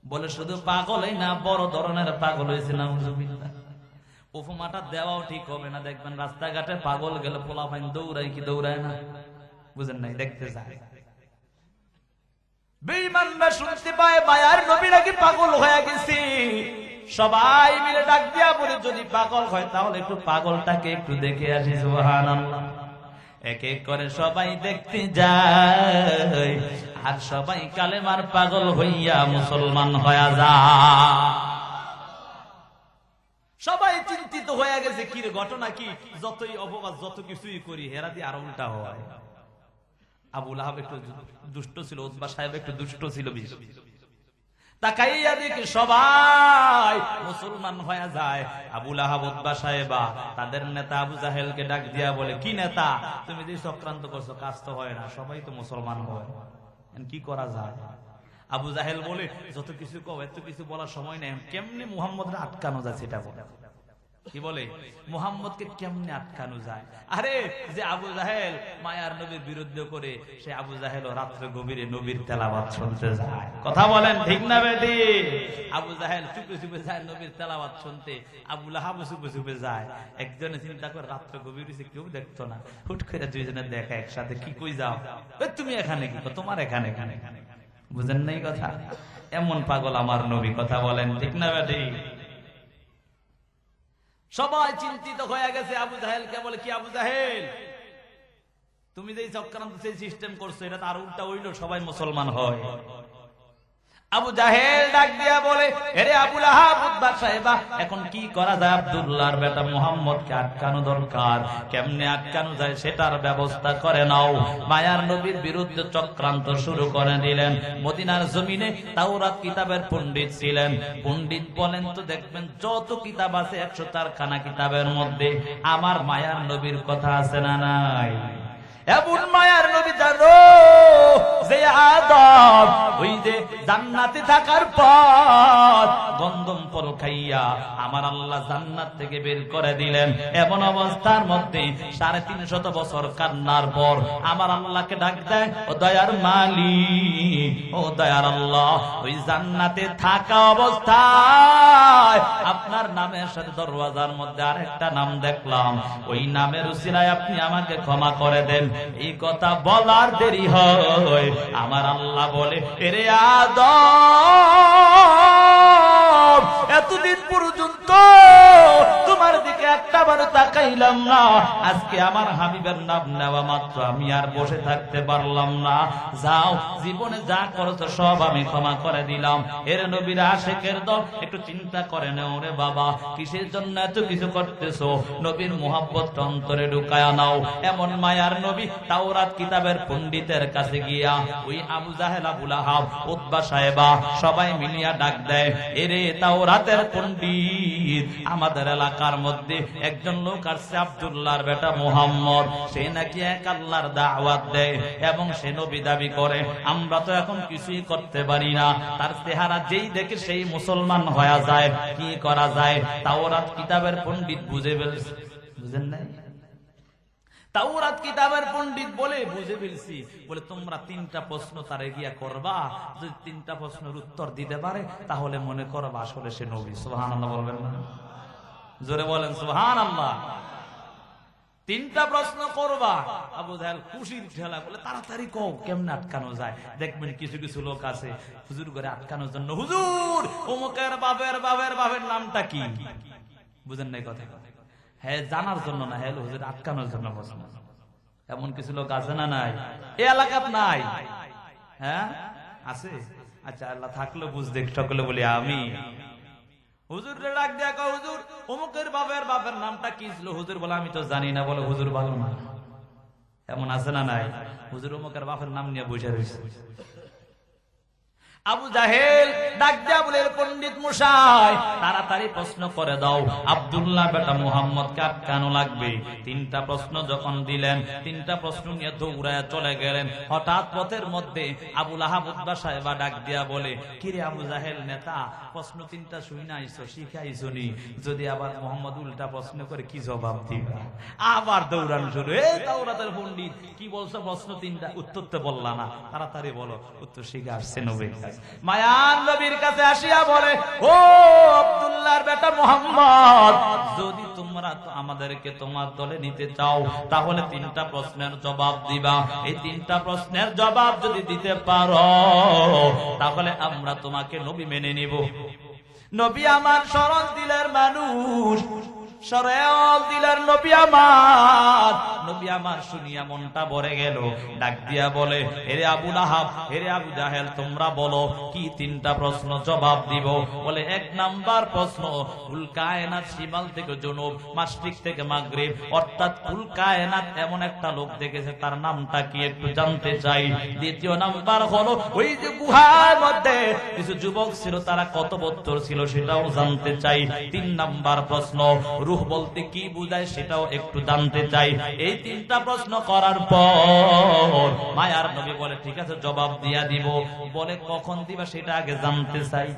বলে শুধু পাগলই না, বড় ধরনের পাগল হয়েছে। নাউজুবিল্লাহ। উপমাটা দেওয়াও ঠিক হবে না। দেখবেন রাস্তাঘাটে পাগল গেলে পোলাপাইন দৌড়ায় কি দৌড়ায় না, বুঝেন নাই, দেখতে যায়। বেঈমানরা শুনতে পায় মায়ার নবী নাকি পাগল হয়ে গেছে, সবাই মিলে ডাক দিয়া বলে যদি পাগল হয় তাহলে একটু পাগলটাকে একটু দেখে আসি। সুবহানাল্লাহ। এক এক করে সবাই দেখতে যায়, আর সবাই কালেমার পাগল হইয়া মুসলমান হয়ে যায়। সবাই চিন্তিত হয়ে গেছে, কি রে ঘটনা কি? যতই অপবাদ যত কিছুই করি হেরা দিয়ে আর উল্টা হয়। আবু লাহাব একটু দুষ্ট ছিল, উতবা সাহেব একটু দুষ্ট ছিল বেশি। তাকাইয়া দেখে সবাই মুসলমান হয়ে যায়। আবু লাহাব, উতবা সাহেবা তাদের নেতা আবু জাহেলকে ডাক দিয়া বলে, কি নেতা, তুমি যে চক্রান্ত করছো কাজ তো হয় না, সবাই তো মুসলমান হয়, কি করা যায়? আবু জাহেল বলে, যত কিছু কও, এত কিছু বলার সময় নেই, কেমনে মুহাম্মদকে আটকানো যায় সেটা বলে। কি বলে? মুহাম্মদকে কেমনে আটকানো যায়? আরে যে আবু জাহেল মায়ার নবীর বিরুদ্ধে করে, সে আবু জাহেল রাত্রে গভীরে নবীর তেলাওয়াত শুনতে যায়। কথা বলেন ঠিক না বেটি? আবু জাহেল চুপে চুপে যায় নবীর তেলাওয়াত শুনতে, আবু লাহাব চুপে চুপে যায়। একজনে চিন্তা করে রাত্রে গভীর হইছে, কেউ দেখতো না, হুট করে দুইজনে দেখা একসাথে, কি কই যাও? তুমি এখানে কি? তোমার এখানে এখানে এখানে, বুঝেন নাই কথা? এমন পাগল আমার নবী। কথা বলেন ঠিক না বেটি? সবাই চিন্তিত হয়ে গেছে। আবু জাহেলকে বলে, কি আবু জাহেল, তুমি যে চক্রান্ত সেই সিস্টেম করছো, এটা তার উল্টা হইল, সবাই মুসলমান হয়। আবু জাহেল ডাক দিয়া বলে, আরে আবু লাহাব, উতবা সাহেবা, এখন কি করা যায়? আব্দুল্লাহর বেটা মুহাম্মদকে আটকানো দরকার, কেমনে আটকানো যায় সেটার ব্যবস্থা করে নাও। মায়ার নবীর বিরুদ্ধে চক্রান্ত শুরু করে দিলেন। মদিনার জমিনে তাওরাত কিতাবের পণ্ডিত ছিলেন। পণ্ডিত বলেন তো দেখবেন যত কিতাব আছে 104 খানা কিতাবের মধ্যে আমার মায়ার নবীর কথা আছে না নাই? এমন মায়ার নবী জানো যে আদম ওই যে জান্নাতে থাকার পর গন্ধম ফল খাইয়া আমার আল্লাহ জান্নাত থেকে বের করে দিলেন। এমন অবস্থার মধ্যে 350 বছর কান্নার পর আমার আল্লাহকে ডাক দেয়, ও দয়ার মালিক, ও দয়ার আল্লাহ, ওই জান্নাতে থাকা অবস্থায় আপনার নামের সাথে দরওয়াজার মধ্যে আরেকটা নাম দেখলাম, ওই নামের উসিলায় আপনি আমাকে ক্ষমা করে দেন। এই কথা বলার দেরি হয়, আমার আল্লাহ বলে, এরে আদম, এতদিন পর্যন্ত তোমার দিকে একটা বার তাকাইলাম না, আজকে আমার হাবিবের নাম নেওয়া মাত্র আমি আর বসে থাকতে পারলাম না। যাও, জীবনে যা করেছো সব আমি ক্ষমা করে দিলাম। এর নবীর আশিকের দল, একটু চিন্তা করে নাও রে বাবা, কিসের জন্য এত কিছু করতেছো? নবীর মুহাব্বত অন্তরে ঢুকায়া নাও। এমন মায়ার নবী তাওরাত কিতাবের পণ্ডিতের কাছে গিয়া ওই আবু জাহেল, আবু লাহাব, উতবা সাহেবা সবাই মিলিয়া ডাক দেয়, এরে তাওরাতের পণ্ডিত, আমাদের এলাকার মধ্যে একজন লোক আসছে আব্দুল্লাহর বেটা মুহাম্মদ, সে নাকি এক আল্লাহর দাওয়াত দেয় এবং সে নবী দাবি করে। আমরা তো এখন কিছুই করতে পারি না, তার চেহারা যেই দেখে সেই মুসলমান হয়ে যায়, কি করা যায়? তাওরাত কিতাবের পণ্ডিত বুঝে ফেলছে। বুঝেন নাই? তাওরাত কিতাবের পণ্ডিত বলে বুঝে ফেলছি, বলে তোমরা 3টা প্রশ্ন তারে গিয়া করবা, যদি 3টা প্রশ্নের উত্তর দিতে পারে তাহলে মনে করবা আসলে সে নবী। সুবহানাল্লাহ বলবেন না? জোরে বলেন সুবহানাল্লাহ। 3টা প্রশ্ন করবা। আবু জাহেল খুশির ঠেলা বলে, তাড়াতাড়ি কও, কেমনে আটকানো যায়? দেখবেন কিছু কিছু লোক আছে হুজুর করে আটকানোর জন্য, হুজুর অমুকের বাপের বাপের বাপের নামটা কি? বুঝেন নাই কথা? হ্যাঁ, জানার জন্য না, হ্যাঁ হুজুর আটকানোর জন্য প্রশ্ন। এমন কিছু লোক আছে না নাই? এই এলাকাত নাই? হ্যাঁ আছে। আচ্ছা, আল্লাহ থাকলে বুঝতে সকলে বলি আমি। হুজুর ডাক দিয়া কও, হুজুর অমুকের বাপের বাপের নামটা কি ছিল? হুজুর বলে, আমি তো জানি না। বলে, হুজুর ভালো না। এমন আছে না নাই? হুজুর অমুকের বাপের নাম নিয়ে বসে রয়েছে। আবু জাহেল ডাক দিয়া বলে, পণ্ডিত মশাই তাড়াতাড়ি প্রশ্ন করে দাও, আব্দুল্লাহ বেটা মুহাম্মদকে আটকানো লাগবে। 3টা প্রশ্ন যখন দিলেন, 3টা প্রশ্ন নিয়ে দৌড়ায় চলে গেলেন। হঠাৎ পথের মধ্যে আবু লাহাব, উতবা সাহেবা ডাক দিয়া বলে, কিরে আবু জাহেল নেতা, প্রশ্ন 3টা শুই না আইছো, শিখাইছো নি? যদি আবার মোহাম্মদ উল্টা প্রশ্ন করে কি জবাব দিবা? আবার দৌড়ানো শুরু। এই তাওরাতের পণ্ডিত কি বলছো? প্রশ্ন 3টা, উত্তর তো বললা না, তাড়াতাড়ি বলো। উত্তর শিখে আসছে নবীর কাছে। মায়ার নবীর কাছে আসিয়া বলে, ও আব্দুল্লাহর বেটা মুহাম্মদ, যদি তোমরা আমাদেরকে তোমার দলে নিতে চাও তাহলে 3টা প্রশ্নের জবাব দিবা। এই 3টা প্রশ্নের জবাব যদি দিতে পারো তাহলে আমরা তোমাকে নবী মেনে নিব। নবী আমার সরল দিলের মানুষ, সরল দিলের নবী আমার শুনিয়া মনটা ভরে গেল। ডাক দিয়া বলে, হেরে আবু লাহাব, হেরে আবু জাহেল, তোমরা বলো কি 3টা প্রশ্ন জবাব দিব। বলে 1 নাম্বার প্রশ্ন, কুল কায়নাত শিমাল থেকে জনুব, মাশরিক থেকে মাগরিব, অর্থাৎ কুল কায়নাত এমন একটা লোক দেখেছে, তার নামটা কি একটু জানতে চাই। 2য় নাম্বার হলো ওই যে গুহার মধ্যে কিছু যুবক ছিল, তারা কত বছর ছিল সেটাও জানতে চাই। 3 নাম্বার প্রশ্ন, রূহ বলতে কি বুঝায় সেটাও একটু জানতে চাই। এই 3টা প্রশ্ন করার পর মায়ার নবী বলে, ঠিক আছে জবাব দিয়া দিব। বলে কখন দিবা সেটা আগে জানতে চাই।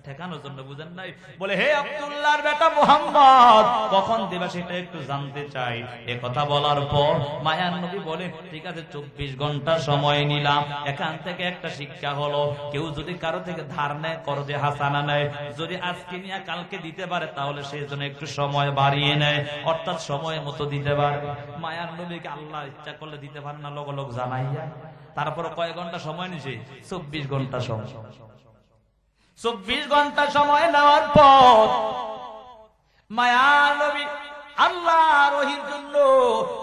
ঠেকানোর জন্য, বুঝেন নাই? বলে, হে আব্দুল্লাহর বেটা মুহাম্মদ, কখন দিবা সেটা একটু জানতে চাই। এ কথা বলার পর মায়ার নবী বলে, ঠিক আছে 24 ঘন্টা সময় নিলাম। এখান থেকে একটা শিক্ষা হলো, কেউ যদি কারো থেকে ধার নেয়, করজে হাসানা নেয়, যদি আজকে নিয়ে কালকে দিতে পারে তাহলে সেই জন্য একটু সময় বাড়িয়ে নেয়, অর্থাৎ সময় মতো দিতে পারে। মায়ার নবীকে আল্লাহ ইচ্ছা করলে দিতে পারে না, লগ লগ জানাইয়া। তারপর কয় ঘন্টা সময় নিছে? 24 ঘন্টা সময়। 24 ঘন্টা সময় নেওয়ার পর মায়ার নবী আল্লাহর ওহীর জন্য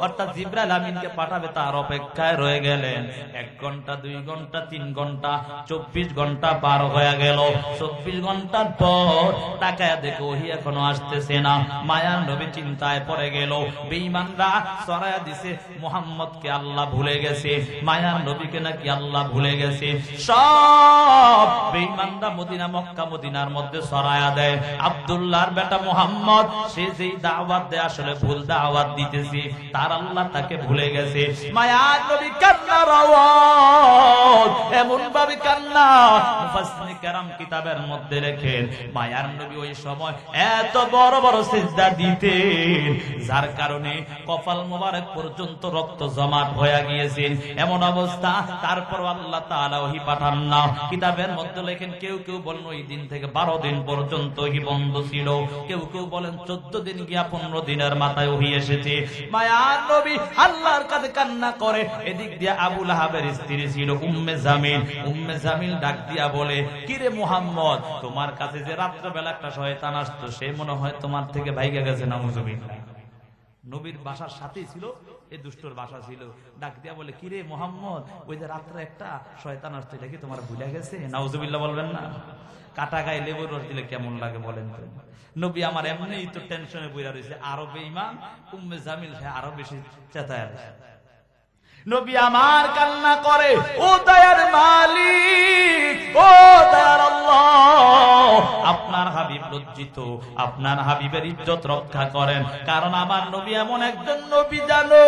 অর্থাৎ জিবরাইল আমিনকে পাঠাবে তার অপেক্ষায় রয়ে গেলেন। 1 ঘন্টা, 2 ঘন্টা, 3 ঘন্টা, 24 ঘন্টা পার হয়ে গেল। 24 ঘন্টার পর তাকায়া দেখো ওহী এখনো আসতেছে না। মায়ার নবী চিন্তায় পড়ে গেল, বেঈমানরা ছড়ায়া দিছে মুহাম্মদকে আল্লাহ ভুলে গেছে, মায়ার নবীকে নাকি আল্লাহ ভুলে গেছে। সব বেঈমানরা মদিনা, মক্কা মদিনার মধ্যে ছড়ায়া দেয় আব্দুল্লাহর বেটা মুহাম্মদ সে যেই দাওয়াত দেয় আসলে ভুল দাওয়াত দিতেছে, তার আল্লাহ তাকে ভুলে গেছে। মায়ার নবী কান্নার আওয়াজ, এমন ভাবে কান্না মুফাসসিরিন কেরাম কিতাবের মধ্যে লেখেন, মায়ার নবী ওই সময় এত বড় বড় সিজদা দিতেন যার কারণে কপাল মোবারক পর্যন্ত রক্ত জমাট হয়ে গিয়েছে। এমন অবস্থা, তারপর আল্লাহ তাআলা ওহী পাঠান না। কিতাবের মধ্যে লেখেন, কেউ কেউ বলেন ওই দিন থেকে 12 দিন পর্যন্ত ওহী বন্ধ ছিল, কেউ কেউ বলেন 14 দিন গিয়া 15 দিনের মাথায় ওহী এসেছে। মায়ার নবী আল্লাহর কাছে কান্না করে। এদিক দিয়ে আবু লাহাবের স্ত্রী ছিল উম্মে জামিল। উম্মে জামিল ডাক দিয়া বলে, কিরে মুহাম্মদ, তোমার কাছে যে রাত্রবেলা একটা শয়তান আসতো সে মনে হয় তোমার থেকে ভাইগা গেছে। নাউজুবিল্লাহ। নবীর বাসার সাথেই ছিল, এই দুষ্টর বাসা ছিল। ডাক দিয়া বলে, কিরে মুহাম্মদ, ওই যে রাত্রে একটা শয়তান আসতো এটা কি তোমার ভুলে গেছে? নাউজুবিল্লাহ বলবেন না? কাটা গায়ে লেবুর রস দিলে কেমন লাগে বলেন তো? নবী আমার এমনিই তো টেনশনে বইরা রয়েছে, আরো বেঈমান উম্মে জামিল সে আরো বেশি চেতায় আছে। নবী আমার কান্না করে, ও দয়ার মালিক, ও দয়ার আল্লাহ, আপনার হাবিব লজ্জিত, আপনার হাবিবের ইজ্জত রক্ষা করেন। কারণ আমার নবী এমন একজন নবী, জানো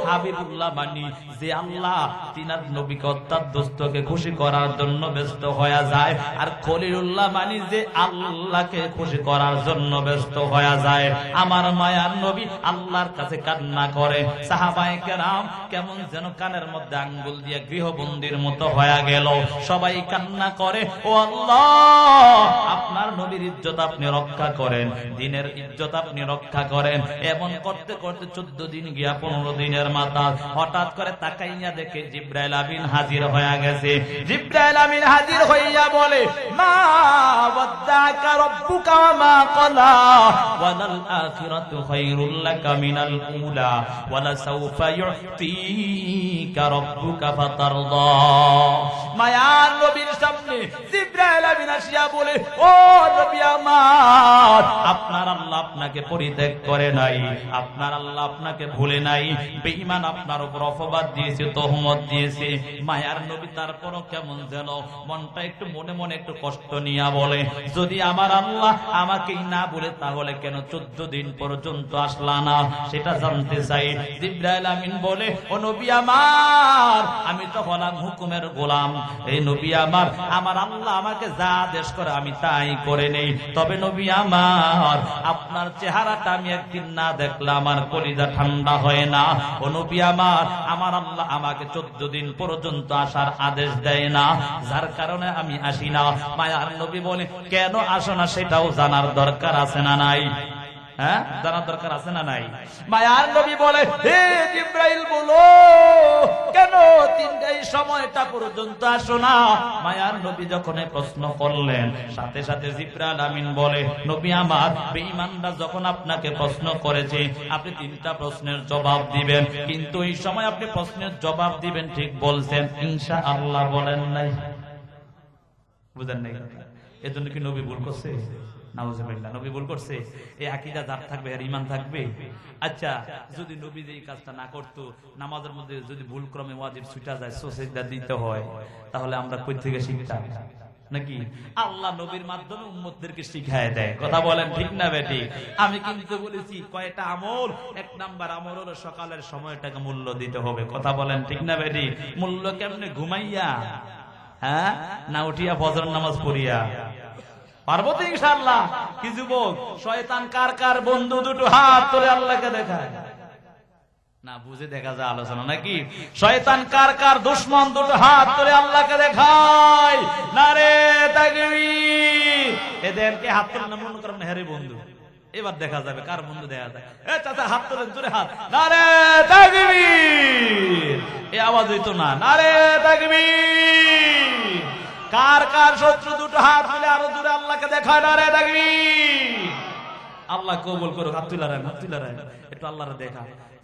হাবিবুল্লাহ মানি যে আল্লাহ তিনার নবীকে অর্থাৎ দোস্তকে খুশি করার জন্য ব্যস্ত হয়ে যায়, আর খলিলুল্লাহ মানি যে আল্লাহকে খুশি করার জন্য ব্যস্ত হয়ে যায়। আমার মায়ার নবী আল্লাহর কাছে কান্না করে। সাহাবায়ে কেরাম কেমন যেন কানের মধ্যে আঙ্গুল দিয়ে গৃহবন্দীর মতো হয়ে গেল। সবাই কান্না করে, ও আল্লাহ, আপনার নবীর ইজ্জত আপনি রক্ষা করেন, দিনের ইজ্জত আপনি রক্ষা করেন। এমন করতে করতে 14 দিন গিয়া 15 দিনের মাথা হঠাৎ করে তাকাইয়া দেখে জিবরাইল আমিন হাজির হয়ে গেছে। জিবরাইল আমিন হাজির হইয়া বলে, মা ওয়াদ্দাকা রাব্বুকা ওয়া মা ক্বালা ওয়ালাল আখিরাতু খায়রুল লাকা মিনাল উলা ওয়ালা সাওফা ইউতিকা রাব্বুকা ফাতারদা। মায়ার নবীর সামনে জিবরাইল আমিন আসিয়া বলে, ও নবী আমার, আপনার আল্লাহ আপনাকে পরিত্যাগ করে নাই, আপনার আল্লাহ আপনাকে ভুলে নাই। বেঈমান আপনার উপর অপবাদ দিয়েছে, তহমত দিয়েছে। মায়ার নবী তারপরও কেমন যেন মনটা একটু মনে মনে একটু কষ্ট নিয়া বলে, যদি আমার আল্লাহ আমাকেই না বলে তাহলে কেন 14 দিন পর্যন্ত আসলা না, সেটা জানতে চাই। জিবরাইল আমিন বলে, ও নবী আমার, আমি তো হলাম হুকুমের গোলাম। এই নবী আমার, আমার আল্লাহ আমাকে যা আদেশ করে আমি তাই করে নেই। তবে নবী আমার, আপনার চেহারাটা আমি একদিন না দেখলে আমার কলিজা ঠান্ডা হয় না। ও নবী আমার আল্লাহ আমাকে 14 দিন পর্যন্ত আসার আদেশ দেয় না, যার কারণে আমি আসি না। মায়ার নবী বলে, কেন আসো না সেটাও জানার দরকার আছে না নাই? হ্যাঁ, জানার দরকার আছে না নাই? মায়ার নবী বলে, হে জিবরাইল বলো কেন 3টায় সময়টা পর্যন্ত আসো না? মায়ার নবী যখন প্রশ্ন করলেন, সাথে সাথে জিবরাইল আমিন বলে, নবী আমার, বেঈমানরা যখন আপনাকে প্রশ্ন করেছে আপনি 3টা প্রশ্নের জবাব দিবেন, কিন্তু এই সময় আপনি প্রশ্নের জবাব দিবেন ঠিক বলছেন, ইনশাআল্লাহ বলেন নাই। বুঝেন নাই? এজন্য কি নবী ভুল করছে? নাউজুবিল্লাহ, নবী ভুল করছে? এই আকীদা যার থাকবে এর ঈমান থাকবে। আচ্ছা, যদি নবী এই কাজটা না করতো, নামাজের মধ্যে যদি ভুল ক্রমে ওয়াজিব ছুটা যায়, সুজদা দিতে হয়, তাহলে আমরা কই থেকে শিখতাম নাকি? আল্লাহ নবীর মাধ্যমে উম্মতদেরকে শিখায় দেয়। কথা বলেন ঠিক না বেটি? আমি কিন্তু বলেছি কয়টা আমল, 1 নাম্বার আমল হলো সকালের সময়টাকে মূল্য দিতে হবে। কথা বলেন ঠিক না বেটি? মূল্য কেমনে? ঘুমাইয়া, হ্যাঁ, না উঠিয়া ফজর নামাজ পড়িয়া? পারবো তো ইনশাআল্লাহ। কি যুবক, শয়তান কার কার বন্ধু? দুটো হাত তুলে আল্লাহকে দেখায় না, বুঝে দেখা যায় আলোচনা নাকি? শয়তান কার কার দুশমন? দুটো হাত তুলে আল্লাহকে দেখায়। নারে তাকবীর! এদেরকে হাত তুলে না মনে করেন হেরে বন্ধু। এবার দেখা যাবে কার বন্ধু দেখা যায়। এ চাচা হাত তোলেন, জোরে হাত। নারে তাকবীর! এই আওয়াজ হইতো না। নারে তাকবীর! কার কার শত্রু? দুটো হাত তুলে আরো জোরে আল্লাহকে দেখায়। নারে তাকবীর! আল্লাহ কবুল করুক। হাত তুলে রাখেন, হাত তুলে রাখেন, একটু আল্লাহরে দেখা।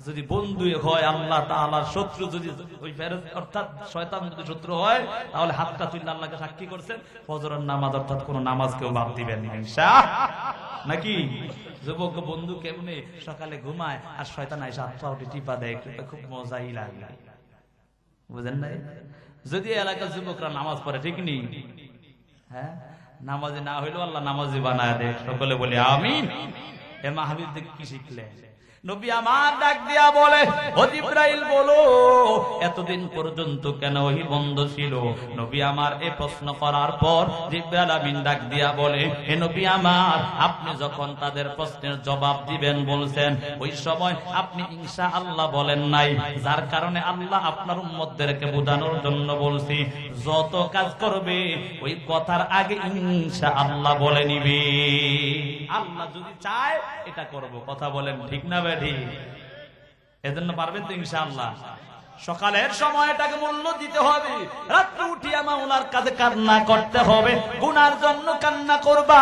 যদি বন্ধু হয় আল্লাহ তাআলার, শত্রু যদি ওই ফেরেশতা অর্থাৎ শয়তান যদি শত্রু হয়, তাহলে হাতটা তুলে আল্লাহকে সাক্ষী করছেন ফজরের নামাজ অর্থাৎ কোন নামাজ কেউ বাদ দিবেন না ইনশাআল্লাহ নাকি? যুবক বন্ধু কেমনে সকালে ঘুমায় আর শয়তান আইসা হাতটা টিপা দেয়, খুব মজাই লাগে। বুঝেন নাই? যদি এলাকার যুবকরা নামাজ পড়ে, ঠিক নেই? হ্যাঁ, নামাজি না হইলেও আল্লাহ নামাজি বানায় দেয়। সকলে বলে আমিন। এ মাহফিল থেকে কি শিখলে? নবী আমার ডাক দিয়া বলে, ও জিবরাইল বলো এতদিন পর্যন্ত কেন ওহী বন্ধ ছিল? নবী আমার এই প্রশ্ন করার পর জিবরাইল আমিন ডাক দিয়া বলে, হে নবী আমার, আপনি যখন তাদের প্রশ্নের জবাব দিবেন বলছেন, ওই সময় আপনি ইনশাআল্লাহ বলেন নাই, যার কারণে আল্লাহ আপনার উম্মতদেরকে বোঝানোর জন্য বলছি, যত কাজ করবে ওই কথার আগে ইনশাআল্লাহ বলে নিবি। আল্লাহ যদি চায় এটা করব। কথা বলেন ঠিক না? এজন্য পারবেন তো ইনশাআল্লাহ? সকালের সময়টাকে মূল্য দিতে হবে। রাত্রে উঠিয়া মাওলার কাছে কান্না করতে হবে, গুনার জন্য কান্না করবা।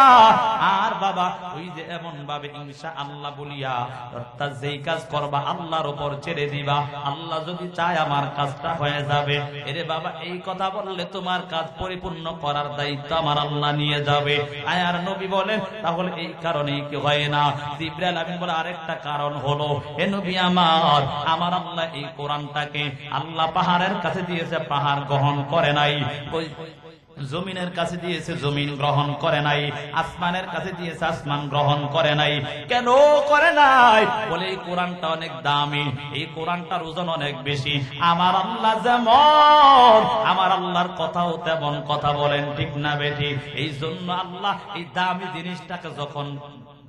আর বাবা ওই যে এমন ভাবে ইনশাআল্লাহ বলিয়া অর্থাৎ যেই কাজ করবা আল্লাহর উপর ছেড়ে দিবা, আল্লাহ যদি চায় আমার কাজটা হয়ে যাবে। এরে বাবা, এই কথা বললে তোমার কাজ পরিপূর্ণ করার দায়িত্ব আমার আল্লাহ নিয়ে যাবে। আয়ার নবী বলেন, তাহলে এই কারণেই কি হয় না? জিবরাইল আমিন বলে, আরেকটা কারণ হলো, হে নবী আমার, আমার আল্লাহ এই কোরআনটাকে আল্লাহ পাহাড়ের কাছে দিয়েছে, পাহাড় গ্রহণ করে নাই। ওই জমিনের কাছে দিয়েছে, জমিন গ্রহণ করে নাই। আসমানের কাছে দিয়েছে, আসমান গ্রহণ করে নাই। কেন করে নাই? বলে এই কোরআনটা অনেক দামি, এই কোরআনটার ওজন অনেক বেশি। আমার আল্লাহ যেমন, আমার আল্লাহর কথাও তেমন। কথা বলেন ঠিক না বেঠি? এই জন্য আল্লাহ এই দামি জিনিসটাকে যখন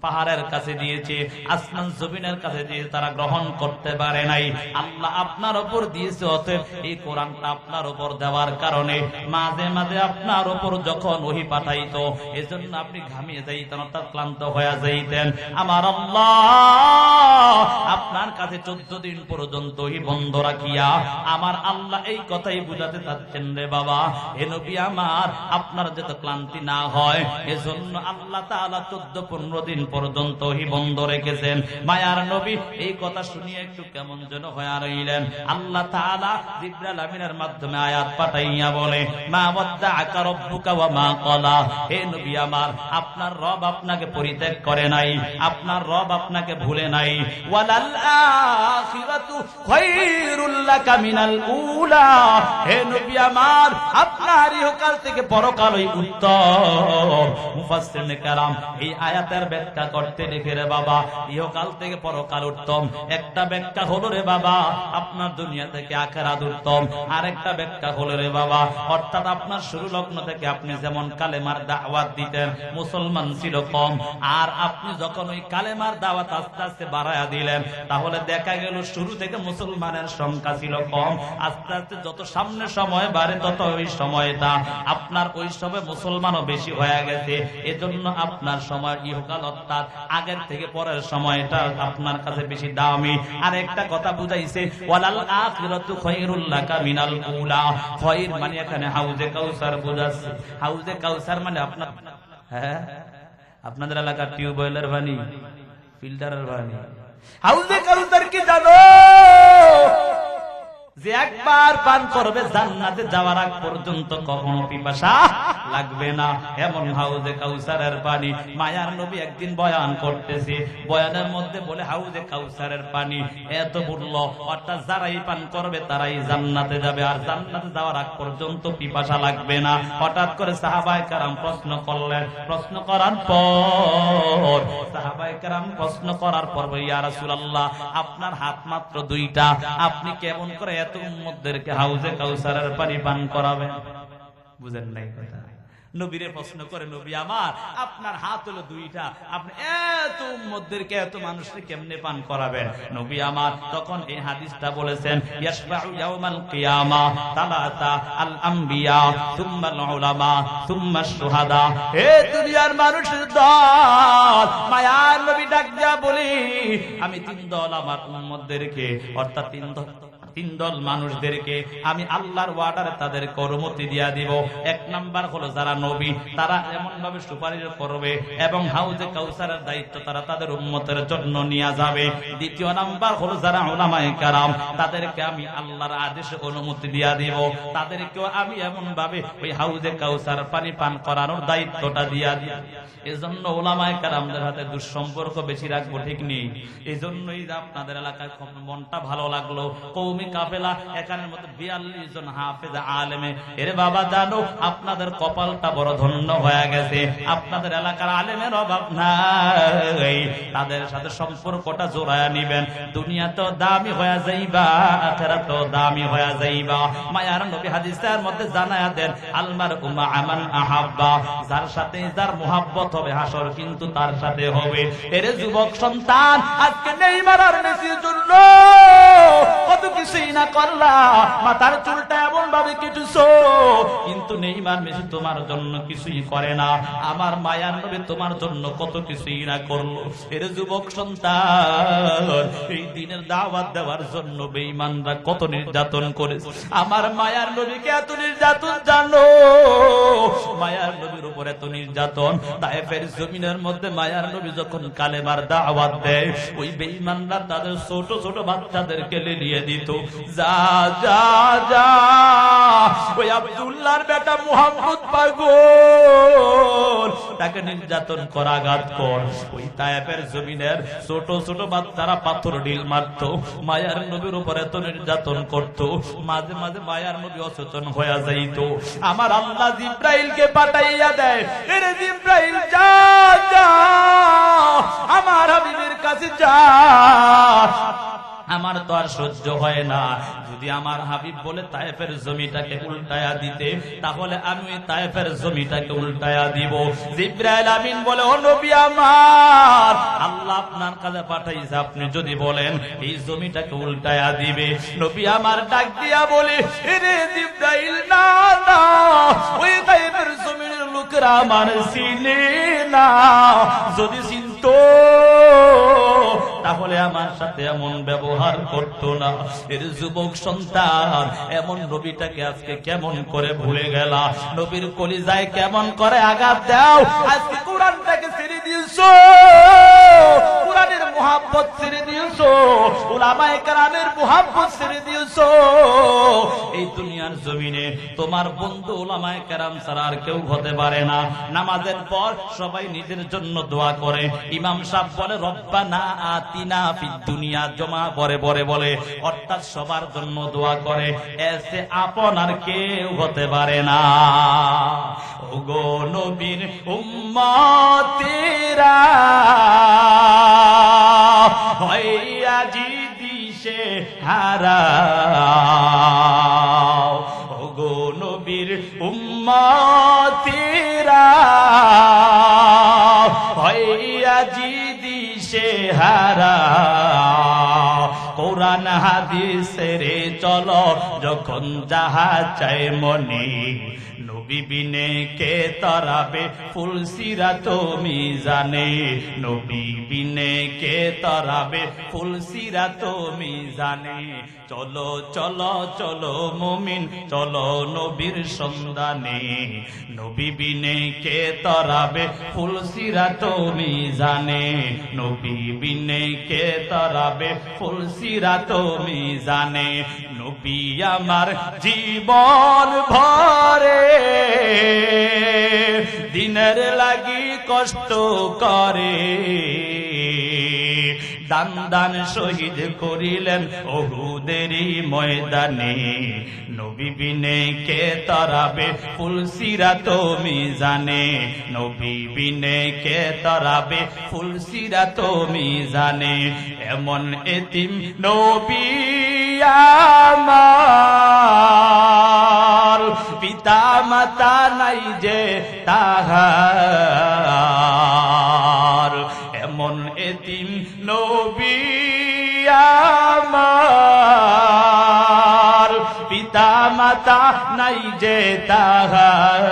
পাহাড়ের কাছে দিয়েছে, আসমান জমিনের কাছে দিয়ে তারা গ্রহণ করতে পারে নাই। আল্লাহ আপনার উপর দিয়েছে, অতএব এই কোরআনটা আপনার উপর দেওয়ার কারণে মাঝে মাঝে আপনার উপর যখন ওহী পাঠাইতো, এজন্য আপনি ঘামিয়ে যাইতেন, অর্থাৎ ক্লান্ত হয়ে যাইতেন। আমার আল্লাহ আপনার কাছে 14 দিন পর্যন্ত ওহী বন্ধ রাখিয়া আমার আল্লাহ এই কথাই বুঝাতে চাচ্ছেন, রে বাবা, হে নবী আমার, আপনার যাতে ক্লান্তি না হয় এজন্য আল্লাহ তাআলা 14-15 দিন পর্যন্ত ওহী বন্ধ রেখেছেন। মায়ার নবী এই কথা শুনিয়ে একটু কেমন যেন হয়ে রইলেন। আল্লাহ তাআলা জিবরাইল আমিনের মাধ্যমে আয়াত পাঠাইয়া বলে, মা ওয়াদ্দাআকা রাব্বুকা ওয়া মা ক্বালা। হে নবী আমার, আপনার রব আপনাকে পরিত্যাগ করে নাই, আপনার রব আপনাকে ভুলে নাই। ওয়ালাল আখিরাতু খায়রুল লাকা মিনাল উলা। হে নবী আমার, আপনার ইহকাল থেকে পরকালই উত্তম। মুফাসসিরিনে কেরাম এই আয়াতের ব্যাখ্যা করতে লিখে, রে বাবা, ইহকাল থেকে পরকাল উত্তম। একটা ব্যাখ্যা হলো রে বাবা আপনার দুনিয়া থেকে আখিরাত উত্তম। আরেকটা ব্যাখ্যা হলো রে বাবা, অর্থাৎ আপনার শুরু লগ্ন থেকে আপনি যেমন কালেমার দাওয়াত দিতেন, মুসলমান ছিল কম, আর আপনি যখন ওই কালেমার দাওয়াত আস্তে আস্তে বাড়ায়া দিলেন, তাহলে দেখা গেল শুরু থেকে মুসলমানের সংখ্যা ছিল কম। আস্তে আস্তে যত সামনে সময় বাড়ে তত ওই সময়টা আপনার ওই সময় মুসলমানও বেশি হয়ে গেছে। এজন্য আপনার সময় ইহকাল অর্থাৎ আগের থেকে পরের সময়টা আপনার কাছে বেশি দামি। আর একটা কথা বুঝাইছে, ওয়ালাল আখিরাতু খায়রুল লাকা মিনাল উলা। খায়র মানে এখানে হাউজে কাউসার বুঝাচ্ছে। হাউজে কাউসার মানে আপনার, হ্যাঁ, আপনাদের এলাকার টিউবওয়েলের পানি, ফিল্টারের পানি। হাউজে কাউসার কি জানো? যে একবার পান করবে জান্নাতে যাওয়ার আগ পর্যন্ত কখনো পিপাসা লাগবে না, এমন হাউজে কাউসারের পানি। মায়ার নবী একদিন বয়ান করতেছে, বয়ানের মধ্যে বলে হাউজে কাউসারের পানি এত মূল্য, অর্থাৎ যারাই পান করবে তারাই জান্নাতে যাবে, আর জান্নাতে যাওয়ার আগ পর্যন্ত পিপাসা লাগবে না। হঠাৎ করে সাহাবায়ে কেরাম প্রশ্ন করলেন। প্রশ্ন করার পর সাহাবায়ে কেরাম প্রশ্ন করার পর, ইয়া রাসূলুল্লাহ, আপনার হাত মাত্র দুইটা, আপনি কেমন করে এত উম্মতদেরকে হাউজে কাউসারের পানি পান করাবেন? বুঝেন নাই কথা? নবীরে প্রশ্ন করে, নবী আমার, আপনার হাত হলো দুইটা, আপনি এত উম্মতদেরকে এত মানুষকে কেমনে পান করাবেন? নবী আমার তখন এই হাদিসটা বলেছেন, ইয়াশফাউ ইয়াউমাল কিয়ামা তালাতা আল আমবিয়া সুম্মাল উলামা সুম্মাশ শুহাদা। হে দুনিয়ার মানুষের দল, মায়ার নবী ডাক দিয়া বলি, আমি তিন দল আমার উম্মতদেরকে, অর্থাৎ তিন দল মানুষদেরকে আমি আল্লাহর ওয়ার্ডারে তাদের অনুমতি দিয়া দিব। এক নাম্বার হলো যারা নবী, তারা এমন ভাবে সুপারিশ করবে এবং হাউজে কাউসারের দায়িত্ব তারা তাদের উম্মতের জন্য নিয়ে যাবে। দ্বিতীয় নাম্বার হলো যারা উলামায়ে কেরাম, তাদেরকে আমি আল্লাহর আদেশে অনুমতি দিয়া দিব, তাদেরকেও আমি এমন ভাবে ওই হাউজে কাউসার পানি পান করানোর দায়িত্বটা দিয়া দিব। এজন্য উলামায়ে কেরামদের হাতে দুঃসম্পর্ক বেশি রাখবো, ঠিক নেই? এজন্যই আপনাদের এলাকায় মনটা ভালো লাগলো, কওমি কাফেলা এখানের মধ্যে 42 জন হাফেজ আলেমে। এর বাবা জানো, আপনাদের কপালটা বড় ধন্য হয়ে গেছে, আপনাদের এলাকার আলেমের অভাব নাই। তাদের সাথে সম্পর্কটা জোড়ায়া নিবেন, দুনিয়া তো দামি হয়ে যাইবা, আখিরাত তো দামি হয়ে যাইবা। মায়ার নবী হাদিসের মধ্যে জানায়া দেন, আলমার উমা আমান আহাব্বা, যার সাথে যার মুহাব্বত হবে হাসর কিন্তু তার সাথে হবে। এর যুবক সন্তান, আজকে নেইমার আর মেসির জন্য কত কিছুই না করলা, মাথার চুলটা এমন ভাবে কেটেছো, কিন্তু নেইমার মেসি তোমার জন্য কিছুই করে না। আমার মায়ার নবী তোমার জন্য কত কিছুই না করলো। এর যুবক সন্তান, এই দিনের দাওয়াত দেওয়ার জন্য বেঈমানরা কত নির্যাতন করেছে। আমার মায়ার নবীকে এত নির্যাতন জানো? মায়ার নবীর উপর এত নির্যাতন, তায়েফের জমিনের মধ্যে মায়ার নবী যখন কালেমার দাওয়াত দেয়, ওই বেঈমানরা তাদের ছোট ছোট বাচ্চাদেরকে নিয়ে দিত। যা যা যা, ওই আব্দুল্লাহর বেটা মুহাম্মদ পাগল, তাকে নির্যাতন কর, আঘাত কর। ওই তায়েফের জমিনের ছোট ছোট বাচ্চারা পাথর ঢিল মারতো, মায়ার নবীর উপর এত নির্যাতন করত। মাঝে মাঝে মায়ার নবী অচেতন হয়ে যাইত। আমার আল্লাহ জিব্রাইলকে পাঠাইয়া দেয়, এরে জিব্রাইল যা যা, আমার হাবিবের কাছে যা। আমার তো আর সহ্য হয় না, যদি আমার হাবিব বলে তায়েফের জমিটাকে উল্টায়া দিতে, তাহলে আমি তায়েফের জমিটাকে উল্টায়া দিব। জিবরাইল আমিন বলে, ও নবী আমার, আল্লাহ আপনার কাছে পাঠাইছে, আপনি যদি বলেন এই জমিটাকে উল্টায়া দিবে। নবী আমার ডাক দিয়া বলে, রে জিবরাইল, না না, ওই তায়েফের জমির লোকেরা আমার চিনে না, যদি চিনতো তাহলে আমার সাথে এমন ব্যবহার করতো না। এর যুবক সন্তান, এমন নবীটাকে আজকে কেমন করে ভুলে গেলা? নবীর কলিজায় কেমন করে আঘাত দাও? আজকে কোরআনটাকে ছেড়ে দিয়েছো, কোরআনের মুহাব্বত ছেড়ে দিয়েছো, উলামায়ে কেরামের মুহাব্বত ছেড়ে দিয়েছো। এই দুনিয়ার জমিনে তোমার বন্ধু উলামায়ে কেরাম ছাড়া আর কেউ হতে পারে না। নামাজের পর সবাই নিজের জন্য দোয়া করে। ইমাম সাহেব বলে রব্বানা আতিনা ফিদ দুনিয়া, জমা পরে পরে বলে, অর্থাৎ সবার জন্য দোয়া করে। এসে আপন আর কেউ হতে পারে না। ওগো নবীর উম্মতেরা হইয়া জিদিশে হারা, ওগো নবীর উম্মতেরা হইয়া জিদিশে হারা, কোরআন হাদিসের চলো যখন যাহা চাই মনে, নবী বিনে কে তরাবে ফুল সিরাত মিজানে, নবী বিনে কে তরাবে ফুল সিরাত মিজানে। চলো চলো চলো মুমিন চলো নবীর সন্ধানে, নবী বিনে কে তরাবে ফুল সিরাত মিজানে, নবী বিনে কে তরাবে ফুল সিরাত মিজানে। নবী আমার জীবন ভরে দিনের লাগি কষ্ট করে, দান দান শহীদ করিলেন উহুদেরই ময়দানে, নবী বিনে কে তরাবে ফুল সিরাত মিজানে, নবী বিনে কে তরাবে ফুল সিরাত মিজানে। এমন এতিম নবী আমার, পিতা মাতা নাই যে তাহার, এমন এতিম নবী আমার, পিতা মাতা নাই যে তাহার,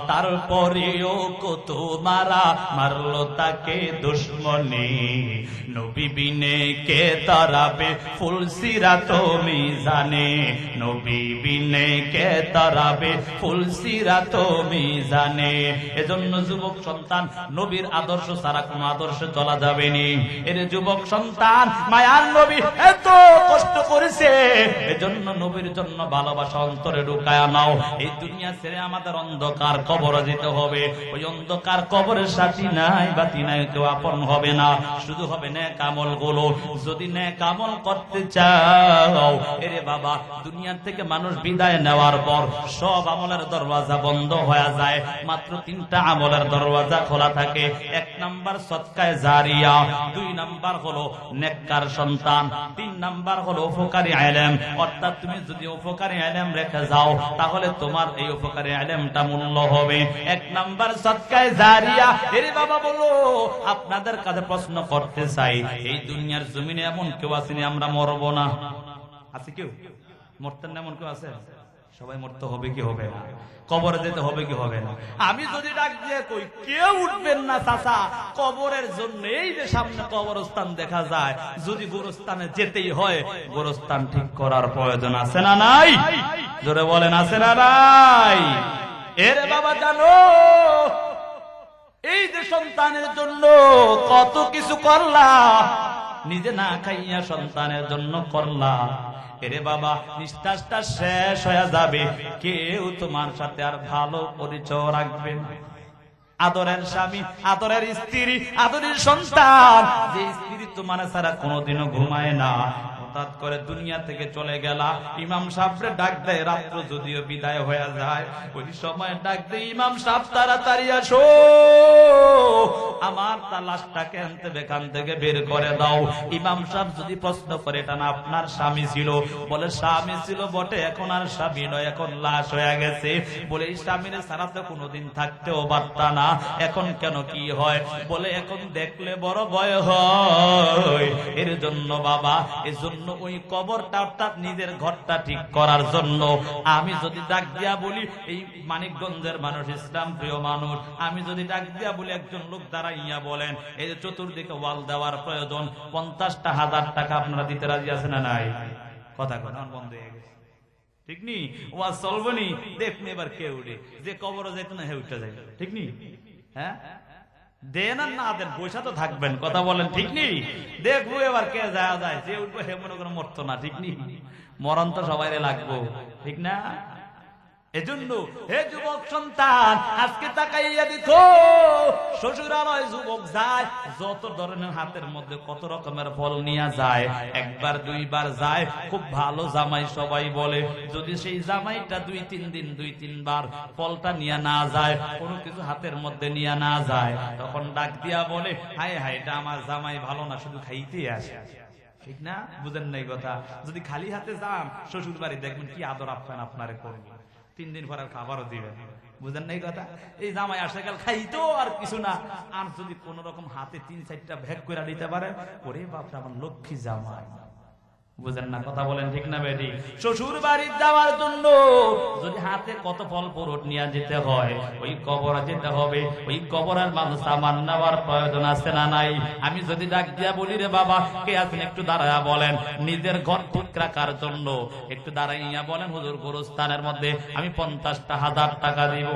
তারপরেও কত মারা মারলো তাকে দুশ্মনে, নবী বিনে কে তরাবে ফুল সিরাত মিজানে, নবী বিনে কে তরাবে ফুল সিরাত মিজানে। এজন্য যুবক সন্তান, নবীর আদর্শ ছাড়া কোন আদর্শে চলা যাবে নি। এর যুবক সন্তান, মায়ার নবী এত কষ্ট করেছে, এজন্য নবীর জন্য ভালোবাসা অন্তরে ঢুকায়া নাও। এই দুনিয়া ছেড়ে আমাদের অন্ধকার কবরে যেতে হবে। ওই অন্ধকার কবরের সাথী নাই বাতি নাই, কেউ আপন হবে না, শুধু হবে নেক আমল গুলো। যদি নেক আমল করতে চাও, এরে বাবা, দুনিয়া থেকে মানুষ বিদায় নেওয়ার পর সব আমলের দরওয়াজা বন্ধ হয়ে যায়, মাত্র 3টা আমলের দরওয়াজা খোলা থাকে। 1 নাম্বার সদকায়ে জারিয়া, 2 নাম্বার হলো নেককার সন্তান, 3 নাম্বার হলো উপকারী ইলম। অর্থাৎ তুমি যদি উপকারী ইলম রেখে যাও, তাহলে তোমার এই উপকারী ইলমটা মূল্য হবে। 1 নাম্বার সদকায়ে জারিয়া। এরে বাবা, বলো, আপনাদের কাছে প্রশ্ন করতে চাই, এই দুনিয়ার জমিনে এমন কেউ আসেনি আমরা মরবো না? আছে কেউ? মরতেন না এমন কেউ আছে? সবাই মরতে হবে কি হবে না? কবরে যেতে হবে কি হবে না? আমি যদি ডাক দিয়ে কই কেউ উঠবেন না চাচা কবরের জন্য, এই যে সামনে কবরস্থান দেখা যায়, যদি গোরস্থানে যেতেই হয়, গোরস্থান ঠিক করার প্রয়োজন আছে না নাই? জোরে বলেন, আছে না নাই? এরে বাবা, জানো এই যে সন্তানের জন্য কত কিছু করলা, নিজে না খাইয়া সন্তানের জন্য করলা। এরে বাবা, নিঃশ্বাসটা শেষ হয়ে যাবে, কেউ তোমার সাথে আর ভালো পরিচয় রাখবে না। আদরের স্বামী, আদরের স্ত্রী, আদরের সন্তান, যে স্ত্রী তোমার ছাড়া কোনোদিনও ঘুমায় না, হঠাৎ করে দুনিয়া থেকে চলে গেলা, ইমাম সাহেবরে ডাক দেয়, রাত্র যদিও বিদায় হয়ে যায়, ওই সময় ডাক দেয়, ইমাম সাহেব তাড়াতাড়ি আসো, আমার তার লাশটাকে আনতে এখান থেকে বের করে দাও। ইমাম সাহেব যদি প্রশ্ন করে, এটা না আপনার স্বামী ছিল? বলে স্বামী ছিল বটে, এখন আর স্বামী নয়, এখন লাশ হয়ে গেছে। বলে এই স্বামীর ছাড়া তো কোনোদিন থাকতেও পারতা না, এখন কেন কি হয়? বলে এখন দেখলে বড় ভয় হয়, এর জন্য বাবা, এর জন্য ওই কবরটা অর্থাৎ নিজের ঘরটা ঠিক করার জন্য আমি যদি ডাক দিয়া বলি, এই মানিকগঞ্জের মানুষ, ইসলাম প্রিয় মানুষ, আমি যদি ডাক দিয়া বলি একজন লোক দাঁড়াইয়া বলেন এই যে চতুর্দিকে ওয়াল দেওয়ার প্রয়োজন, 50,000 টাকা আপনারা দিতে রাজি আছে না নাই? কথা কথা বন্ধ হয়ে গেছে, ঠিক নি? ওয়াজ চলবে নি, দেখনি এবার কে উঠে, যে কবরে যাইতো না হে উঠে যায়, ঠিক নি? হ্যাঁ, দেন আর না দেন পয়সা তো থাকবেন, কথা বলেন ঠিক নেই? দেখবো এবার কে যায় যায়, যে উঠবো হে মনে করে মরতো না, ঠিক নেই? মরণ তো সবাই লাগবো, ঠিক না? এজন্য হে যুবক সন্তান, আজকে তাকাইয়া দেখো, শ্বশুরালয় যুবক যায়, যত ধরনের হাতের মধ্যে কত রকমের ফল নিয়ে যায়, একবার দুইবার যায়, খুব ভালো জামাই সবাই বলে। যদি সেই জামাইটা 2-3 দিন 2-3 বার ফলটা নিয়ে না যায়, কোনো কিছু হাতের মধ্যে নিয়ে না যায়, তখন ডাক দিয়া বলে, হায় হায়, এটা আমার জামাই ভালো না, শুধু খাইতে আসে, ঠিক না? বুঝেন নাই কথা? যদি খালি হাতে যান শ্বশুর বাড়ি, দেখবেন কি আদর আপ্যায়ন আপনারে করবে, 3 দিন পর আর খাবারও দিবেন। বুঝেন নাই কথা? এই জামাই আসে কাল খাইতো আর কিছু না, আর যদি কোন রকম হাতে 3-4টা ভ্যাগ করে দিতে পারে, ওরে বাপরে আমার লক্ষ্মী জামাই। বুঝেন না কথা? বলেন ঠিক না বেটি? শ্বশুর বাড়ি যাওয়ার জন্য যদি হাতে কত ফল ফ্রুট নিয়ে যেতে হয়, ওই কবরে যেতে হবে, ওই কবরের মানুষ সামান নেওয়ার প্রয়োজন আছে না নাই? আমি যদি ডাক দিয়া বলি, রে বাবা কে আছেন একটু দাঁড়ায়া বলেন, নিজের ঘর ঠিক রাখার জন্য একটু দাঁড়াইয়া বলেন, হুজুর গোরস্থানের মধ্যে আমি 50,000 টাকা দিব।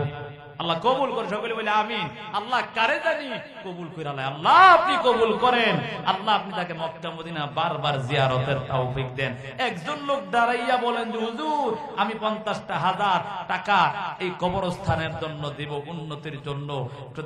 আল্লাহ কবুল করে, সকলে বলে আমিন। আল্লাহ কারে জানি কবুল করে, আল্লাহ আপনি কবুল করেন, আল্লাহ আপনি তাকে মক্কা মদিনা বারবার জিয়ারতের তৌফিক দেন। একজন লোক দাঁড়াইয়া বলেন যে হুজুর আমি 50,000 টাকা এই কবরস্থানের জন্য দিব, উন্নতির জন্য। একটু